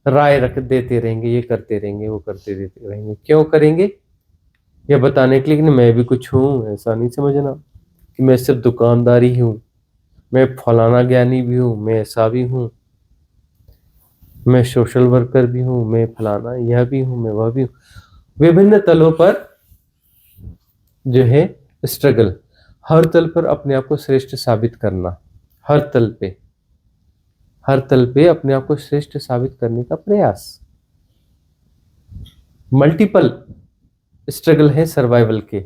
राय रख देते रहेंगे, ये करते रहेंगे, वो करते देते रहेंगे। क्यों करेंगे? यह बताने के लिए कि मैं भी कुछ हूँ। ऐसा नहीं समझना कि मैं सिर्फ दुकानदारी हूँ, मैं फलाना ज्ञानी भी हूँ, मैं ऐसा भी हूँ, मैं सोशल वर्कर भी हूँ, मैं फलाना यह भी हूँ, मैं वह भी हूँ। विभिन्न तलों पर जो है स्ट्रगल, हर तल पर अपने आप को श्रेष्ठ साबित करना, हर तल पे अपने आप को श्रेष्ठ साबित करने का प्रयास। मल्टीपल स्ट्रगल है सर्वाइवल के।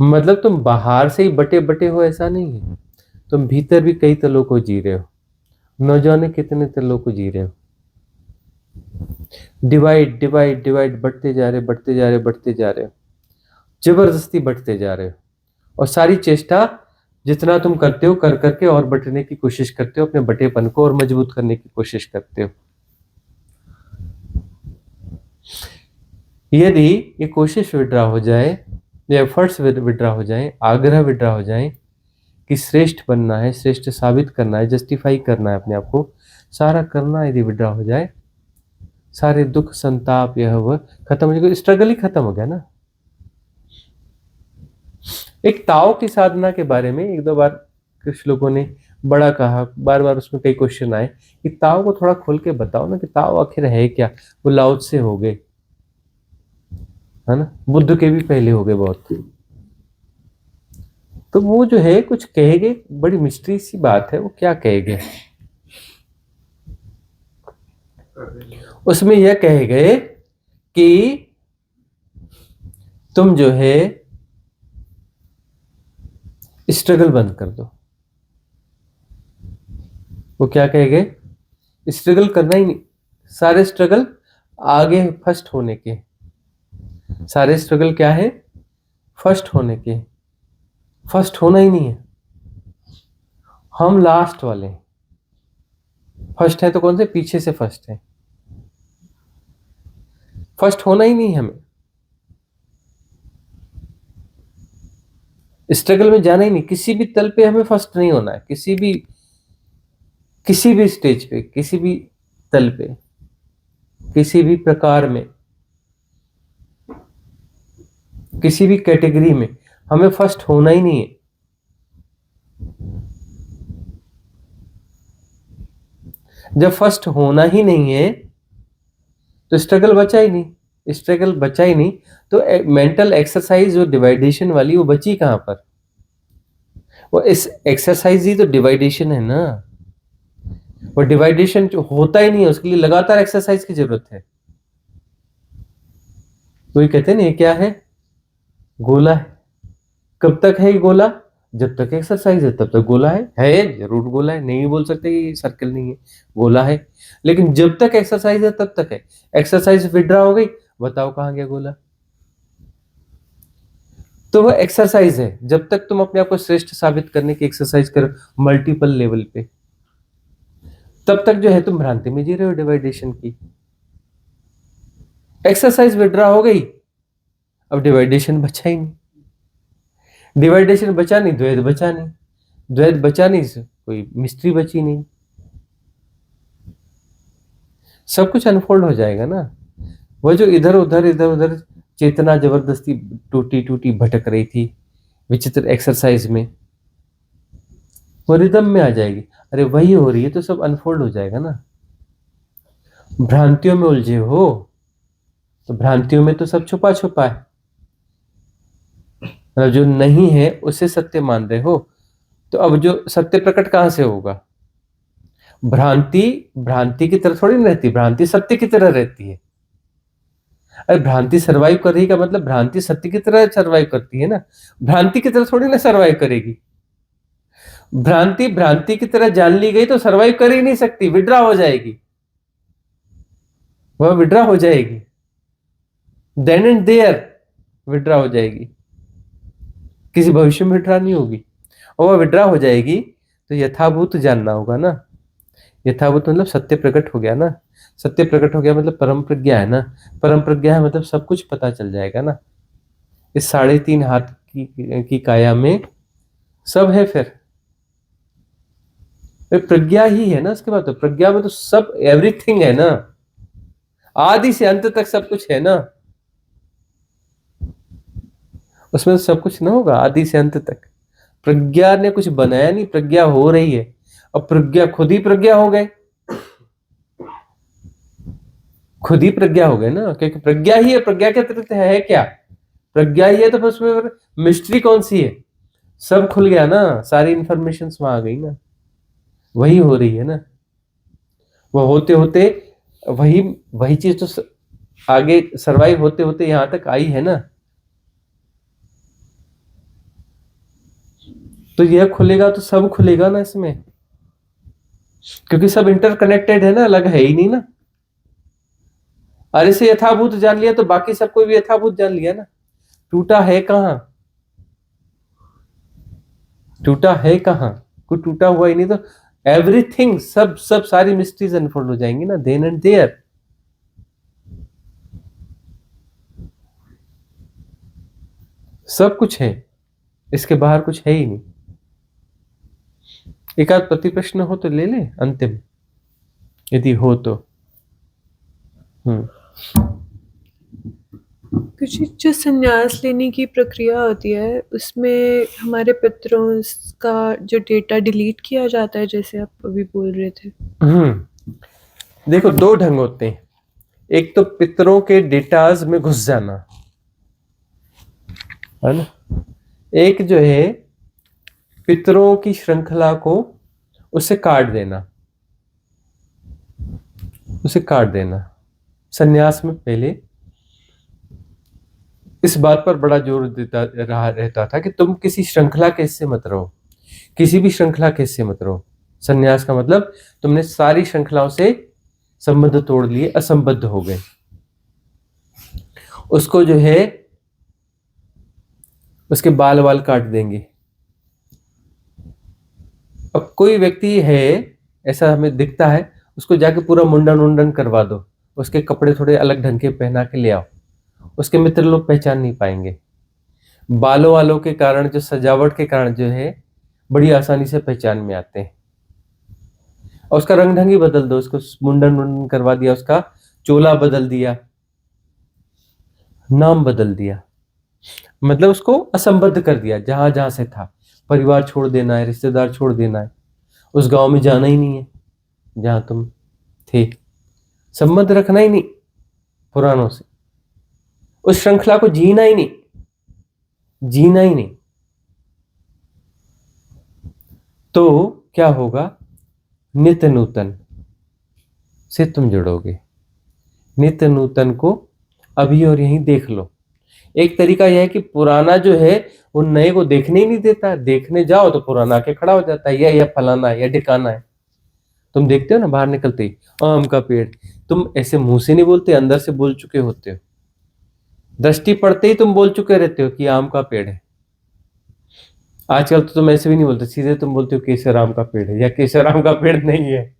मतलब तुम बाहर से ही बटे बटे हो ऐसा नहीं है, तुम भीतर भी कई तलों को जी रहे हो, न जाने कितने तलों को जी रहे हो। डिवाइड डिवाइड डिवाइड, बढ़ते जा रहे बढ़ते जा रहे बढ़ते जा रहे हो, जबरदस्ती बढ़ते जा रहे हो। और सारी चेष्टा जितना तुम करते हो कर करके और बटने की कोशिश करते हो, अपने बटेपन को और मजबूत करने की कोशिश करते हो। यदि ये कोशिश विड्रा हो जाए, ये एफर्ट्स विड्रा हो जाए, आग्रह विड्रा हो जाए कि श्रेष्ठ बनना है, श्रेष्ठ साबित करना है, जस्टिफाई करना है अपने आप को, सारा करना यदि विड्रा हो जाए, सारे दुख संताप यह वह खत्म हो जाएगा, स्ट्रगल ही खत्म हो गया ना। एक ताओ की साधना के बारे में एक दो बार कुछ लोगों ने बड़ा कहा, बार बार उसमें कई क्वेश्चन आए कि ताओ को थोड़ा खोल के बताओ ना कि ताओ आखिर है क्या। वो लाओ से हो गए, है ना, बुद्ध के भी पहले हो गए बहुत। तो वो जो है कुछ कहेंगे, बड़ी मिस्ट्री सी बात है, वो क्या कहेंगे। उसमें यह कहे गए कि तुम जो है स्ट्रगल बंद कर दो। वो क्या कहे गए? स्ट्रगल करना ही नहीं, सारे स्ट्रगल आगे फर्स्ट होने के, सारे स्ट्रगल क्या है? फर्स्ट होने के। फर्स्ट होना ही नहीं है, हम लास्ट वाले हैं। फर्स्ट है तो कौन से? पीछे से फर्स्ट है। फर्स्ट होना ही नहीं है हमें, स्ट्रगल में जाना ही नहीं, किसी भी तल पे हमें फर्स्ट नहीं होना है, किसी भी स्टेज पे, किसी भी तल पे, किसी भी प्रकार में, किसी भी कैटेगरी में हमें फर्स्ट होना ही नहीं है। जब फर्स्ट होना ही नहीं है तो स्ट्रगल बचा ही नहीं, स्ट्रगल बचा ही नहीं तो मेंटल एक्सरसाइज जो डिवाइडेशन वाली वो बची कहां पर? वो इस एक्सरसाइज ही तो डिवाइडेशन है ना। वो डिवाइडेशन जो होता ही नहीं है, उसके लिए लगातार एक्सरसाइज की जरूरत है। तो ये कहते हैं ना, ये क्या है? गोला है। कब तक है ये गोला? जब तक एक्सरसाइज है तब तक गोला है, जरूर गोला है, नहीं बोल सकते कि सर्कल नहीं है, गोला है। लेकिन जब तक एक्सरसाइज है तब तक है। एक्सरसाइज विड्रा हो गई, बताओ कहाँ गया गोला। तो वह एक्सरसाइज है। जब तक तुम अपने आप को श्रेष्ठ साबित करने की एक्सरसाइज करो मल्टीपल लेवल पे, तब तक जो है तुम भ्रांति में जी रहे हो डिवाइडेशन की। एक्सरसाइज विड्रा हो गई, अब डिवाइडेशन बचा ही नहीं। डिवाइडेशन बचा नहीं, द्वैत बचा नहीं, द्वैत बचा नहीं, कोई मिस्ट्री बची नहीं। सब कुछ अनफोल्ड हो जाएगा ना। वो जो इधर उधर चेतना जबरदस्ती टूटी टूटी भटक रही थी विचित्र एक्सरसाइज में, वो रिदम में आ जाएगी। अरे वही हो रही है तो सब अनफोल्ड हो जाएगा ना। भ्रांतियों में उलझे हो तो भ्रांतियों में तो सब छुपा छुपा है। मतलब जो नहीं है उसे सत्य मान रहे हो, तो अब जो सत्य प्रकट कहां से होगा? भ्रांति भ्रांति की तरह थोड़ी ना रहती, भ्रांति सत्य की तरह रहती है। अरे भ्रांति सरवाइव कर रही का मतलब भ्रांति सत्य की तरह सरवाइव करती है ना, भ्रांति की तरह थोड़ी ना सरवाइव करेगी। भ्रांति भ्रांति की तरह जान ली गई तो सरवाइव कर ही नहीं सकती, विड्रा हो जाएगी, वह विड्रा हो जाएगी, देन एंड देयर विड्रा हो जाएगी, किसी भविष्य में विड्रा नहीं होगी। और वह विड्रा हो जाएगी तो यथाभूत जानना होगा ना। यथाभूत मतलब सत्य प्रकट हो गया ना, सत्य प्रकट हो गया मतलब परम प्रज्ञा है ना, परम प्रज्ञा है मतलब सब कुछ पता चल जाएगा ना। इस 3.5 हाथ की काया में सब है। फिर प्रज्ञा ही है ना। उसके बाद तो प्रज्ञा में तो सब एवरीथिंग है ना, आदि से अंत तक सब कुछ है ना, उसमें तो सब कुछ ना होगा आदि से अंत तक। प्रज्ञा ने कुछ बनाया नहीं, प्रज्ञा हो रही है। अब प्रज्ञा खुद ही प्रज्ञा हो गए, खुद ही प्रज्ञा हो गए ना, क्योंकि प्रज्ञा ही है। प्रज्ञा के अतिरिक्त है क्या? प्रज्ञा ही है, तो फिर उसमें मिस्ट्री कौन सी है? सब खुल गया ना, सारी इंफॉर्मेशन वहां आ गई ना, वही हो रही है ना। वो होते होते वही वही चीज तो आगे सरवाइव होते होते यहां तक आई है ना। तो यह खुलेगा तो सब खुलेगा ना इसमें, क्योंकि सब इंटरकनेक्टेड है ना, अलग है ही नहीं ना। अरे से यथाभूत जान लिया तो बाकी सबको भी यथाभूत जान लिया ना। टूटा है कहां? टूटा है कहां? कोई टूटा हुआ ही नहीं। तो एवरीथिंग सब सब सारी मिस्ट्रीज अनफोल्ड हो जाएंगी ना, देन एंड देयर। सब कुछ है, इसके बाहर कुछ है ही नहीं। एक आध प्रति प्रश्न हो तो ले ले अंतिम, यदि हो तो। कुछ जो संन्यास लेने की प्रक्रिया होती है उसमें हमारे पितरों का जो डेटा डिलीट किया जाता है, जैसे आप अभी बोल रहे थे। देखो 2 ढंग होते हैं। एक तो पितरों के डेटाज में घुस जाना है ना, एक जो है पितरों की श्रृंखला को उसे काट देना, उसे काट देना। संन्यास में पहले इस बात पर बड़ा जोर देता रहता था कि तुम किसी श्रृंखला के हिस्से मत रहो, किसी भी श्रृंखला के हिस्से मत रहो। संन्यास का मतलब तुमने सारी श्रृंखलाओं से संबंध तोड़ लिए, असंबद्ध हो गए। उसको जो है उसके बाल वाल काट देंगे। अब कोई व्यक्ति है ऐसा हमें दिखता है, उसको जाके पूरा मुंडन उंडन करवा दो, उसके कपड़े थोड़े अलग ढंग के पहना के ले आओ, उसके मित्र लोग पहचान नहीं पाएंगे। बालों वालों के कारण, जो सजावट के कारण जो है बड़ी आसानी से पहचान में आते हैं। और उसका रंग ढंग ही बदल दो, उसको मुंडन मुंडन करवा दिया, उसका चोला बदल दिया, नाम बदल दिया, मतलब उसको असंबद्ध कर दिया जहां जहां से था। परिवार छोड़ देना है, रिश्तेदार छोड़ देना है, उस गांव में जाना ही नहीं है जहां तुम थे, संबंध रखना ही नहीं पुरानों से, उस श्रृंखला को जीना ही नहीं, जीना ही नहीं। तो क्या होगा? नित्य नूतन से तुम जुड़ोगे। नित्य नूतन को अभी और यहीं देख लो। एक तरीका यह है कि पुराना जो है वो नए को देखने ही नहीं देता, देखने जाओ तो पुराना आके खड़ा हो जाता है, यह फलाना है, यह ठिकाना है। तुम देखते हो ना बाहर निकलते ही आम का पेड़, तुम ऐसे मुंह से नहीं बोलते, अंदर से बोल चुके होते हो, दृष्टि पड़ते ही तुम बोल चुके रहते हो कि आम का पेड़ है। आजकल तो तुम ऐसे भी नहीं बोलते, सीधे तुम बोलते हो केसर आम का पेड़ है या केसर आम का पेड़ नहीं है।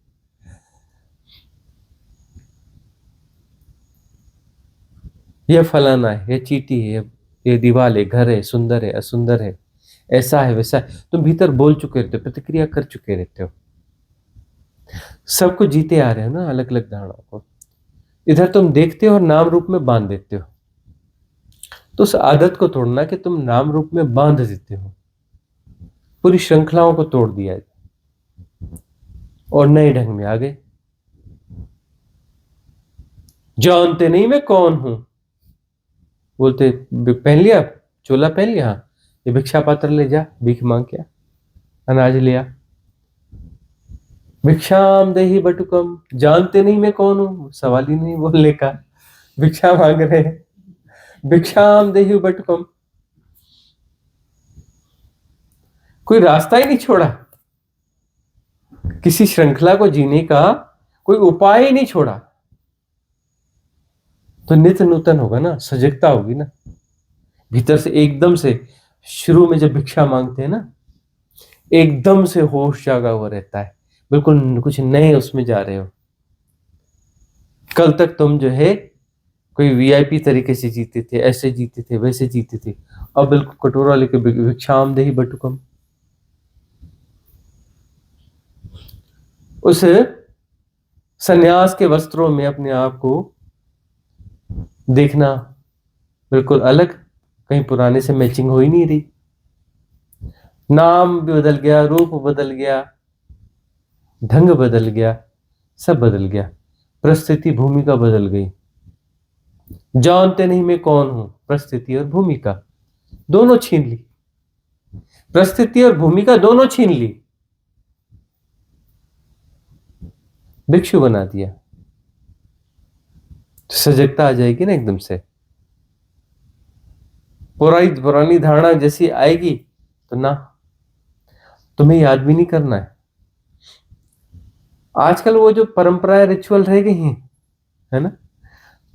यह फलाना है, यह चीटी है, ये दीवार है, घर है, सुंदर है, असुंदर है, ऐसा है, वैसा है, तुम भीतर बोल चुके रहते हो, प्रतिक्रिया कर चुके रहते हो। सबको जीते आ रहे हो ना अलग अलग धारणाओं को। इधर तुम देखते हो और नाम रूप में बांध देते हो। तो उस आदत को तोड़ना कि तुम नाम रूप में बांध देते हो, पूरी श्रृंखलाओं को तोड़ दिया और नए ढंग में आ गए। जानते नहीं मैं कौन हूं, बोलते पहन लिया, चोला पहन लिया, ये भिक्षा पात्र ले जा, भीख मांग के अनाज लिया। भिक्षाम देहि बटुकम, जानते नहीं मैं कौन हूं, सवाल ही नहीं बोलने का, भिक्षा मांग रहे हैं। भिक्षाम देहि बटुकम, कोई रास्ता ही नहीं छोड़ा, किसी श्रृंखला को जीने का कोई उपाय ही नहीं छोड़ा। तो नित्य नूतन होगा ना, सजगता होगी ना भीतर से। एकदम से शुरू में जब भिक्षा मांगते हैं ना, एकदम से होश जागा हुआ रहता है, बिल्कुल कुछ नए उसमें जा रहे हो। कल तक तुम जो है कोई वीआईपी तरीके से जीते थे, ऐसे जीते थे, वैसे जीते थे, अब बिल्कुल कटोरा लेके भिक्षाम देहि बटुकम। उस सन्यास के वस्त्रों में अपने आप को देखना बिल्कुल अलग, कहीं पुराने से मैचिंग हो ही नहीं रही। नाम भी बदल गया, रूप बदल गया, ढंग बदल गया, सब बदल गया, परिस्थिति भूमिका बदल गई। जानते नहीं मैं कौन हूं, परिस्थिति और भूमिका दोनों छीन ली, परिस्थिति और भूमिका दोनों छीन ली, भिक्षु बना दिया। तो सजगता आ जाएगी ना एकदम से। पुरानी धारणा जैसी आएगी तो ना, तुम्हें याद भी नहीं करना है। आजकल वो जो परंपराएं रिचुअल रह गई हैं, है ना,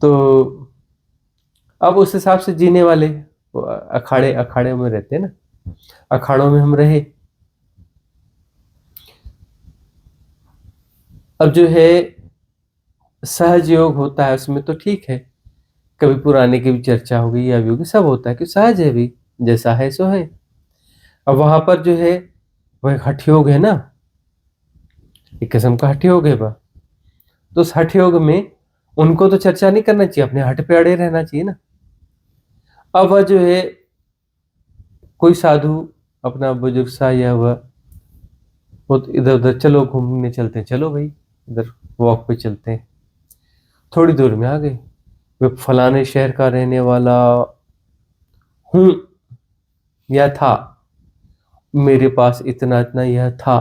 तो अब उस हिसाब से जीने वाले अखाड़े में रहते हैं ना, अखाड़ों में हम रहे। अब जो है सहज योग होता है, उसमें तो ठीक है, कभी पुराने की भी चर्चा होगी या भी होगी, सब होता है कि सहज है भी, जैसा है सो है। अब वहां पर जो है वह हठ योग है ना, एक किस्म का हठ योग है वह। तो उस हठ योग में उनको तो चर्चा नहीं करना चाहिए, अपने हठ पे अड़े रहना चाहिए ना। अब वह जो है कोई साधु अपना बुजुर्ग सा या वह इधर उधर, चलो घूमने चलते हैं, चलो भाई इधर वॉक पे चलते हैं, थोड़ी दूर में आ गए, वे फलाने शहर का रहने वाला हूं या था, मेरे पास इतना इतना यह था,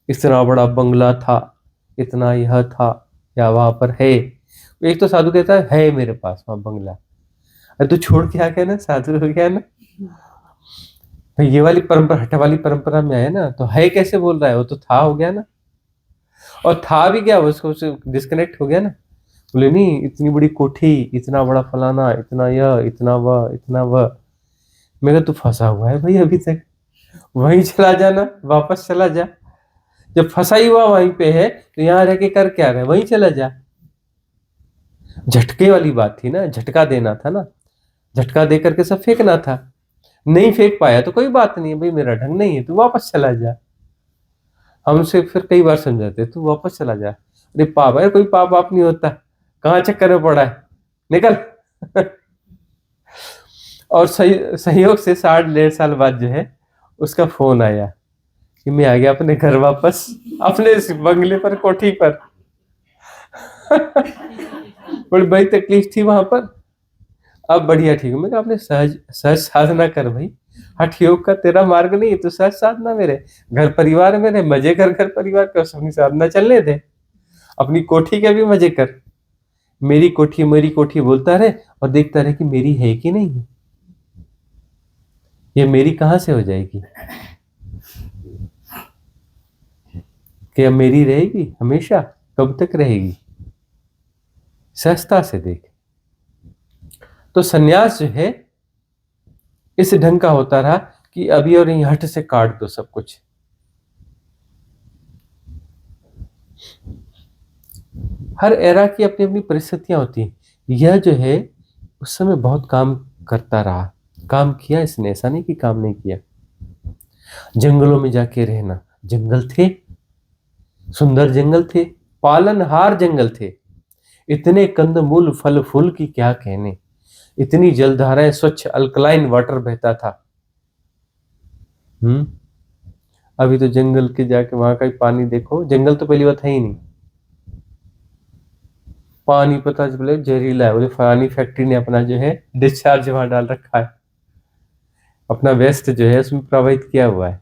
इतना बड़ा बंगला था, इतना यह था, या वहां पर है। एक तो साधु कहता है मेरे पास वहां बंगला, अरे तू छोड़ के आ गया ना, साधु हो गया ना। ये वाली परंपरा, हट वाली परंपरा में आया ना, तो है कैसे बोल रहा है, वो तो था हो गया ना। और था भी क्या, उसको डिस्कनेक्ट हो गया ना। बोले नहीं, इतनी बड़ी कोठी, इतना बड़ा फलाना, इतना यह, इतना वह, इतना वह। मैं कहा तू फंसा हुआ है भाई अभी तक, वहीं चला जाना, वापस चला जा। जब फंसा ही हुआ वहीं पे है तो यहाँ रह के कर क्या रहे, वहीं चला जा। झटके वाली बात थी ना, झटका देना था ना, झटका दे करके सब फेंकना था। नहीं फेंक पाया तो कोई बात नहीं है भाई, मेरा ढंग नहीं है, तू वापस चला जा। हमसे फिर कई बार समझाते, तू वापस चला जा। अरे पाप है, कोई पाप आप नहीं होता, कहाँ चक्कर में पड़ा है, निकल। और संयोग से 60-1.5 साल बाद जो है उसका फोन आया कि मैं आ गया अपने घर वापस, अपने इस बंगले पर, कोठी पर। बड़ी बड़ी तकलीफ थी वहां पर, अब बढ़िया ठीक है। मैं कहा आपने सहज साधना कर भाई, हठ योग का तेरा मार्ग नहीं है, तो सहज साधना मेरे घर परिवार में रहे, मजे कर, घर परिवार का अपनी साधना चलने दे, अपनी कोठी के भी मजे कर, मेरी कोठी बोलता रहे और देखता रहे कि मेरी है कि नहीं है। ये मेरी कहां से हो जाएगी? क्या मेरी रहेगी हमेशा? कब तक रहेगी? सहजता से देख। तो सन्यास जो है इस ढंग का होता रहा कि अभी और यहीं हट से काट दो सब कुछ। हर एरा की अपनी अपनी परिस्थितियां होती हैं। यह जो है उस समय बहुत काम करता रहा, काम किया इसने, ऐसा नहीं कि काम नहीं किया। जंगलों में जाके रहना, जंगल थे, सुंदर जंगल थे, पालनहार जंगल थे, इतने कंदमूल फल फूल की क्या कहने, इतनी जलधाराएं, स्वच्छ अल्कलाइन वाटर बहता था। अभी तो जंगल के जाके वहां का ही पानी देखो, जंगल तो पहली बात है ही नहीं, पानी पता चले जहरीला है, बोले पानी फैक्ट्री ने अपना जो है डिस्चार्ज वहां डाल रखा है, अपना वेस्ट जो है उसमें प्रवाहित किया हुआ है,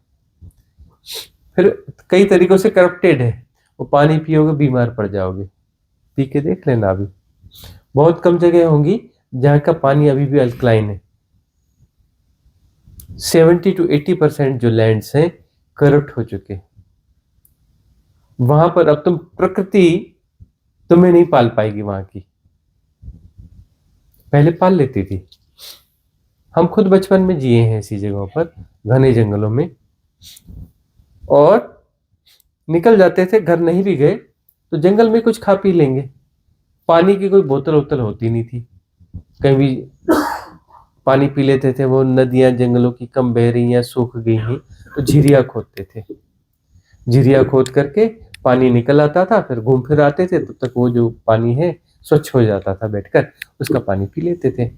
फिर कई तरीकों से करप्टेड है। वो पानी पियोगे बीमार पड़ जाओगे, पी के देख लेना। अभी बहुत कम जगह होंगी जहां का पानी अभी भी अल्कलाइन है। 70 to 80% जो लैंड्स हैं करप्ट हो चुके। वहां पर अब तुम प्रकृति तुम्हें नहीं पाल पाएगी वहां की, पहले पाल लेती थी। हम खुद बचपन में जिए हैं ऐसी जगहों पर, घने जंगलों में, और निकल जाते थे, घर नहीं भी गए तो जंगल में कुछ खा पी लेंगे। पानी की कोई बोतल वोतल होती नहीं थी, कहीं भी पानी पी लेते थे। वो नदियां जंगलों की कम बह रही हैं, सूख गई हैं, तो झिरिया खोदते थे, झिरिया खोद करके पानी निकल आता था, फिर घूम फिर आते थे, तब तक वो जो पानी है स्वच्छ हो जाता था, बैठकर उसका पानी पी लेते थे।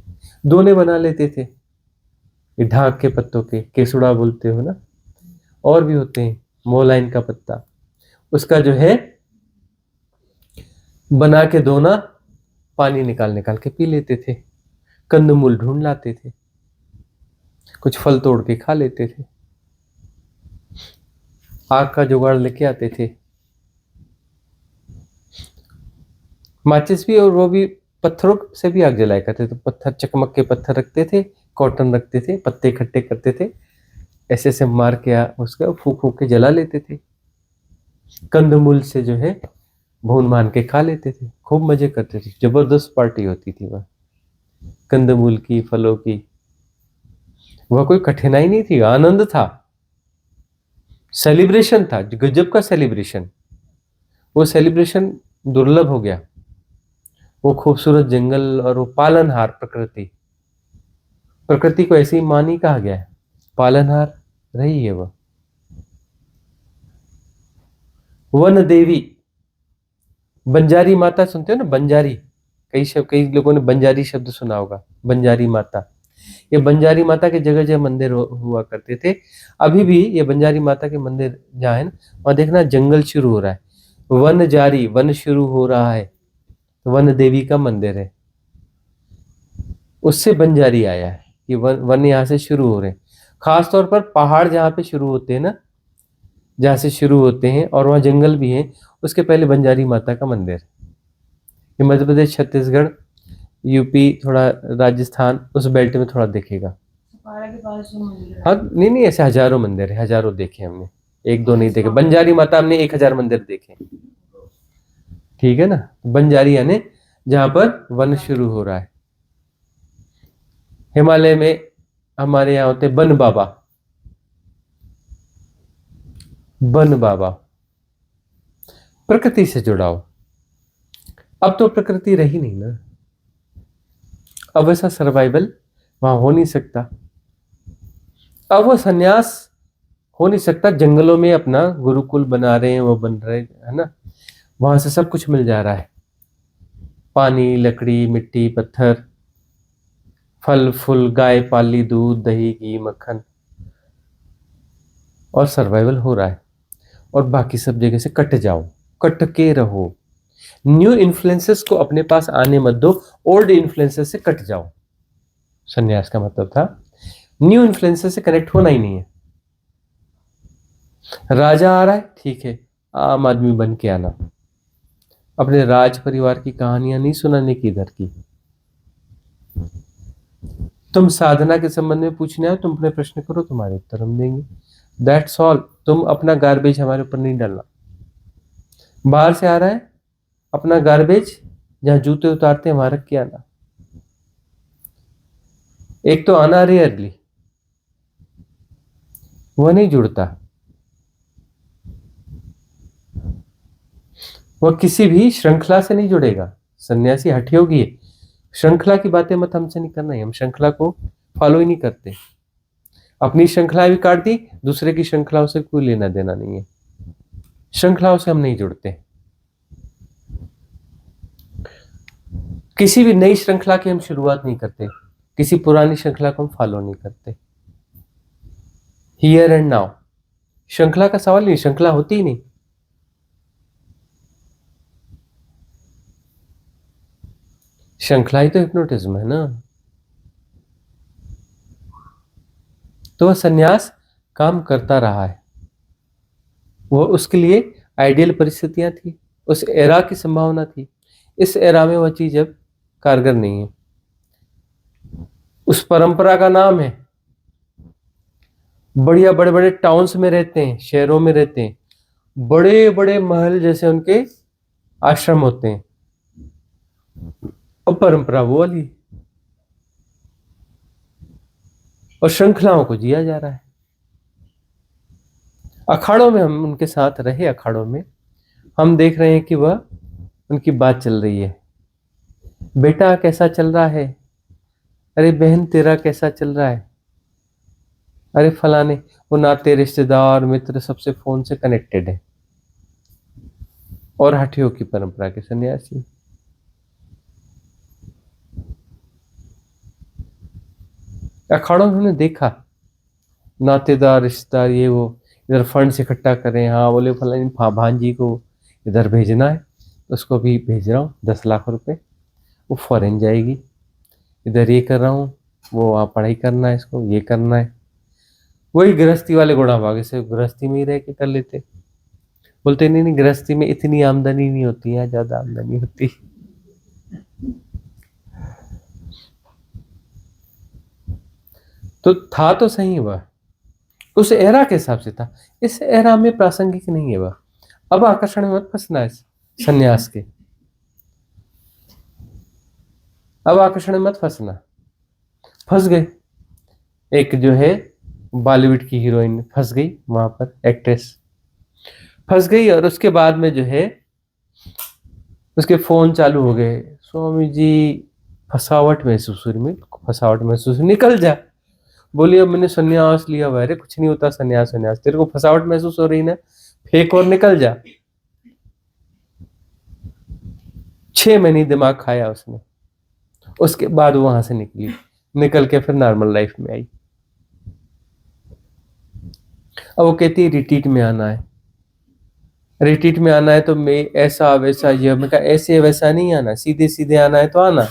दोने बना लेते थे, ये ढाक के पत्तों के, केसुड़ा बोलते हो ना, और भी होते हैं, मोलाइन का पत्ता, उसका जो है बना के दोना, पानी निकाल निकाल के पी लेते थे। कंदमूल ढूंढ लाते थे, कुछ फल तोड़ के खा लेते थे, आग का जुगाड़ लेके आते थे, माचिस भी, और वो भी पत्थरों से भी आग जलाया करते थे। तो पत्थर, चकमक के पत्थर रखते थे, कॉटन रखते थे, पत्ते इकट्ठे करते थे, ऐसे ऐसे मार के उसका फूक फूक के जला लेते थे। कंदमूल से जो है भून मान के खा लेते थे, खूब मजे करते थे, जबरदस्त पार्टी होती थी वह कंदमूल की, फलों की। वह कोई कठिनाई नहीं थी, आनंद था, सेलिब्रेशन था, गजब का सेलिब्रेशन। वो सेलिब्रेशन दुर्लभ हो गया। वो खूबसूरत जंगल और वो पालनहार प्रकृति, प्रकृति को ऐसे ही मानी कहा गया है, पालनहार रही है वह। वन देवी, बंजारी माता सुनते हो ना, बंजारी, कई लोगों ने बंजारी शब्द सुना होगा, बंजारी माता। ये बंजारी माता के जगह जगह मंदिर हुआ करते थे। अभी भी ये बंजारी माता के मंदिर जहाँ है ना, वहां देखना जंगल शुरू हो रहा है, वन जारी, वन शुरू हो रहा है, वन देवी का मंदिर है, उससे बंजारी आया है। ये वन यहाँ से शुरू हो रहे हैं, खास तौर पर पहाड़ जहाँ पे शुरू होते हैं ना, जहाँ से शुरू होते हैं, और वहाँ जंगल भी है, उसके पहले बंजारी माता का मंदिर। ये मध्य प्रदेश, छत्तीसगढ़, यूपी, थोड़ा राजस्थान, उस बेल्ट में थोड़ा दिखेगा। हाँ, नहीं नहीं, ऐसे हजारों मंदिर है, हजारों देखे हमने, एक दो नहीं देखे। बंजारी माता हमने 1000 मंदिर देखे, ठीक है ना। बंजारी यानी जहां पर वन शुरू हो रहा है। हिमालय में हमारे यहाँ होते बन बाबा, बन बाबा, प्रकृति से जुड़ाओ। अब तो प्रकृति रही नहीं ना, अब ऐसा सर्वाइवल वहां हो नहीं सकता, अब वो सन्यास हो नहीं सकता। जंगलों में अपना गुरुकुल बना रहे हैं, वो बन रहे है ना, वहां से सब कुछ मिल जा रहा है, पानी, लकड़ी, मिट्टी, पत्थर, फल फूल, गाय पाली, दूध, दही, घी, मक्खन, और सर्वाइवल हो रहा है। और बाकी सब जगह से कट जाओ, कट के रहो, न्यू इन्फ्लुएंसेस को अपने पास आने मत दो, ओल्ड इन्फ्लुएंसेस से कट जाओ। सन्यास का मतलब था न्यू इन्फ्लुएंसेस से कनेक्ट होना ही नहीं है। राजा आ रहा है, ठीक है, आम आदमी बन के आना, अपने राज परिवार की कहानियां नहीं सुनाने की इधर की। तुम साधना के संबंध में पूछने आओ, तुम अपने प्रश्न करो, तुम्हारे उत्तर हम देंगे। That's all. तुम अपना गार्बेज हमारे ऊपर नहीं डालना। बाहर से आ रहा है, अपना गार्बेज जहां जूते उतारते हैं वहां रख के आना। एक तो आना रेयरली, वह नहीं जुड़ता, वह किसी भी श्रृंखला से नहीं जुड़ेगा। सन्यासी हठयोगी है। श्रृंखला की बातें मत हमसे नहीं करना है, हम श्रृंखला को फॉलो ही नहीं करते। अपनी श्रृंखला भी काट दी, दूसरे की श्रृंखलाओं से कोई लेना देना नहीं है। श्रृंखलाओं से हम नहीं जुड़ते। किसी भी नई श्रृंखला की हम शुरुआत नहीं करते, किसी पुरानी श्रृंखला को हम फॉलो नहीं करते। Here and now. श्रृंखला का सवाल नहीं, श्रृंखला होती ही नहीं। श्रृंखला ही तो हिप्नोटिज्म है ना। तो वह सन्यास काम करता रहा है, वह उसके लिए आइडियल परिस्थितियां थी, उस एरा की संभावना थी। इस एरा में वह चीज अब कारगर नहीं है। उस परंपरा का नाम है, बढ़िया बड़े बड़े टाउन्स में रहते हैं, शहरों में रहते हैं, बड़े बड़े महल जैसे उनके आश्रम होते हैं, और परंपरा वो वाली, और श्रृंखलाओं को जिया जा रहा है। अखाड़ों में हम उनके साथ रहे, अखाड़ों में हम देख रहे हैं कि वह उनकी बात चल रही है। बेटा कैसा चल रहा है, अरे बहन तेरा कैसा चल रहा है, अरे फलाने, वो नाते रिश्तेदार मित्र सबसे फोन से कनेक्टेड है। और हठियों की परंपरा के सन्यासी, अखाड़ों में हमने देखा नातेदार रिश्तेदार ये वो इधर फंड इकट्ठा करें, हाँ बोले फलानी भांजी को इधर भेजना है, उसको भी भेज रहा हूँ 10 लाख रुपए, वो फॉरेन जाएगी, इधर ये कर रहा हूँ, वो वहाँ पढ़ाई करना है, इसको ये करना है। वही गृहस्थी वाले गुणा भागे से गृहस्थी में ही रह के कर लेते। बोलते नहीं नहीं, गृहस्थी में इतनी आमदनी नहीं होती है, ज्यादा आमदनी होती। तो था तो सही वह, उस एरा के हिसाब से था, इस एरा में प्रासंगिक नहीं है वह। अब आकर्षण में मत फंसना है सन्यास के, अब आकर्षण में मत फंसना। फंस गए, एक जो है बॉलीवुड की हीरोइन फंस गई वहां पर, एक्ट्रेस फंस गई, और उसके बाद में जो है उसके फोन चालू हो गए, स्वामी जी फसावट महसूस हुई, में फसावट महसूस, निकल जा। बोलिए अब मैंने सन्यास लिया हुआ है, अरे कुछ नहीं होता सन्यास, सन्यास तेरे को फसावट महसूस हो रही ना, फेंक और निकल जा। 6 महीने दिमाग खाया उसने, उसके बाद वहां से निकली, निकल के फिर नॉर्मल लाइफ में आई। अब वो कहती है रिट्रीट में आना है, रिट्रीट में आना है तो मैं ऐसा वैसा, ये मैं कहा ऐसे वैसा नहीं आना, सीधे सीधे आना है तो आना,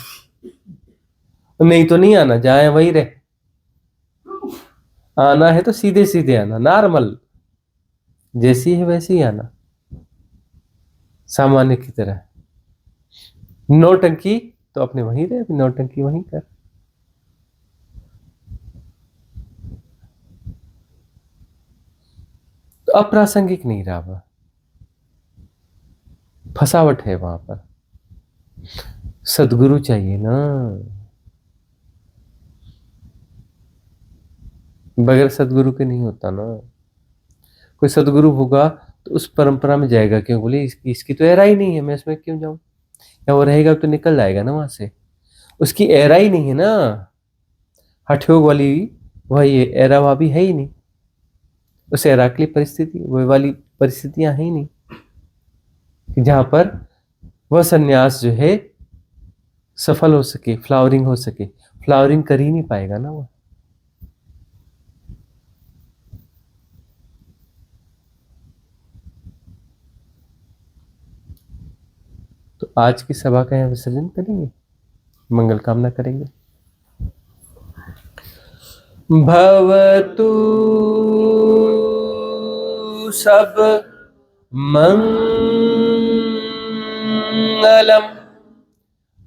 नहीं तो नहीं आना, जाए वही रहे। आना है तो सीधे सीधे आना, नॉर्मल जैसी है वैसे ही आना, सामान्य की तरह। नौटंकी तो अपने वहीं रहे, नौटंकी वहीं कर। तो अप्रासंगिक नहीं रहा वह, फसावट है वहां पर। सदगुरु चाहिए ना, बगैर सदगुरु के नहीं होता ना। कोई सदगुरु होगा तो उस परंपरा में जाएगा, क्यों बोले इसकी तो एरा ही नहीं है, मैं इसमें क्यों जाऊं, या वो रहेगा तो निकल जाएगा ना वहां से, उसकी एरा ही नहीं है ना। हठयोग वाली वह ये एरा वहां भी है ही नहीं, उस एरा की परिस्थिति वह वाली परिस्थितियां है ही नहीं कि जहां पर वह सन्यास जो है सफल हो सके, फ्लावरिंग हो सके। फ्लावरिंग कर ही नहीं पाएगा ना वो। तो आज की सभा का यहाँ विसर्जन करेंगे, मंगल कामना करेंगे। भवतु सब मंगलम।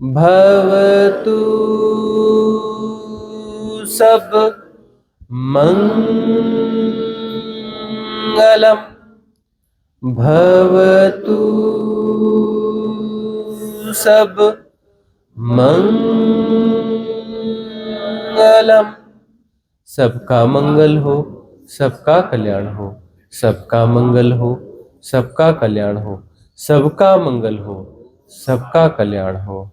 भवतु सब मंगलम भवतु सब मंगलम। सबका मंगल हो, सबका कल्याण हो, सबका मंगल हो, सबका कल्याण हो, सबका मंगल हो, सबका कल्याण हो।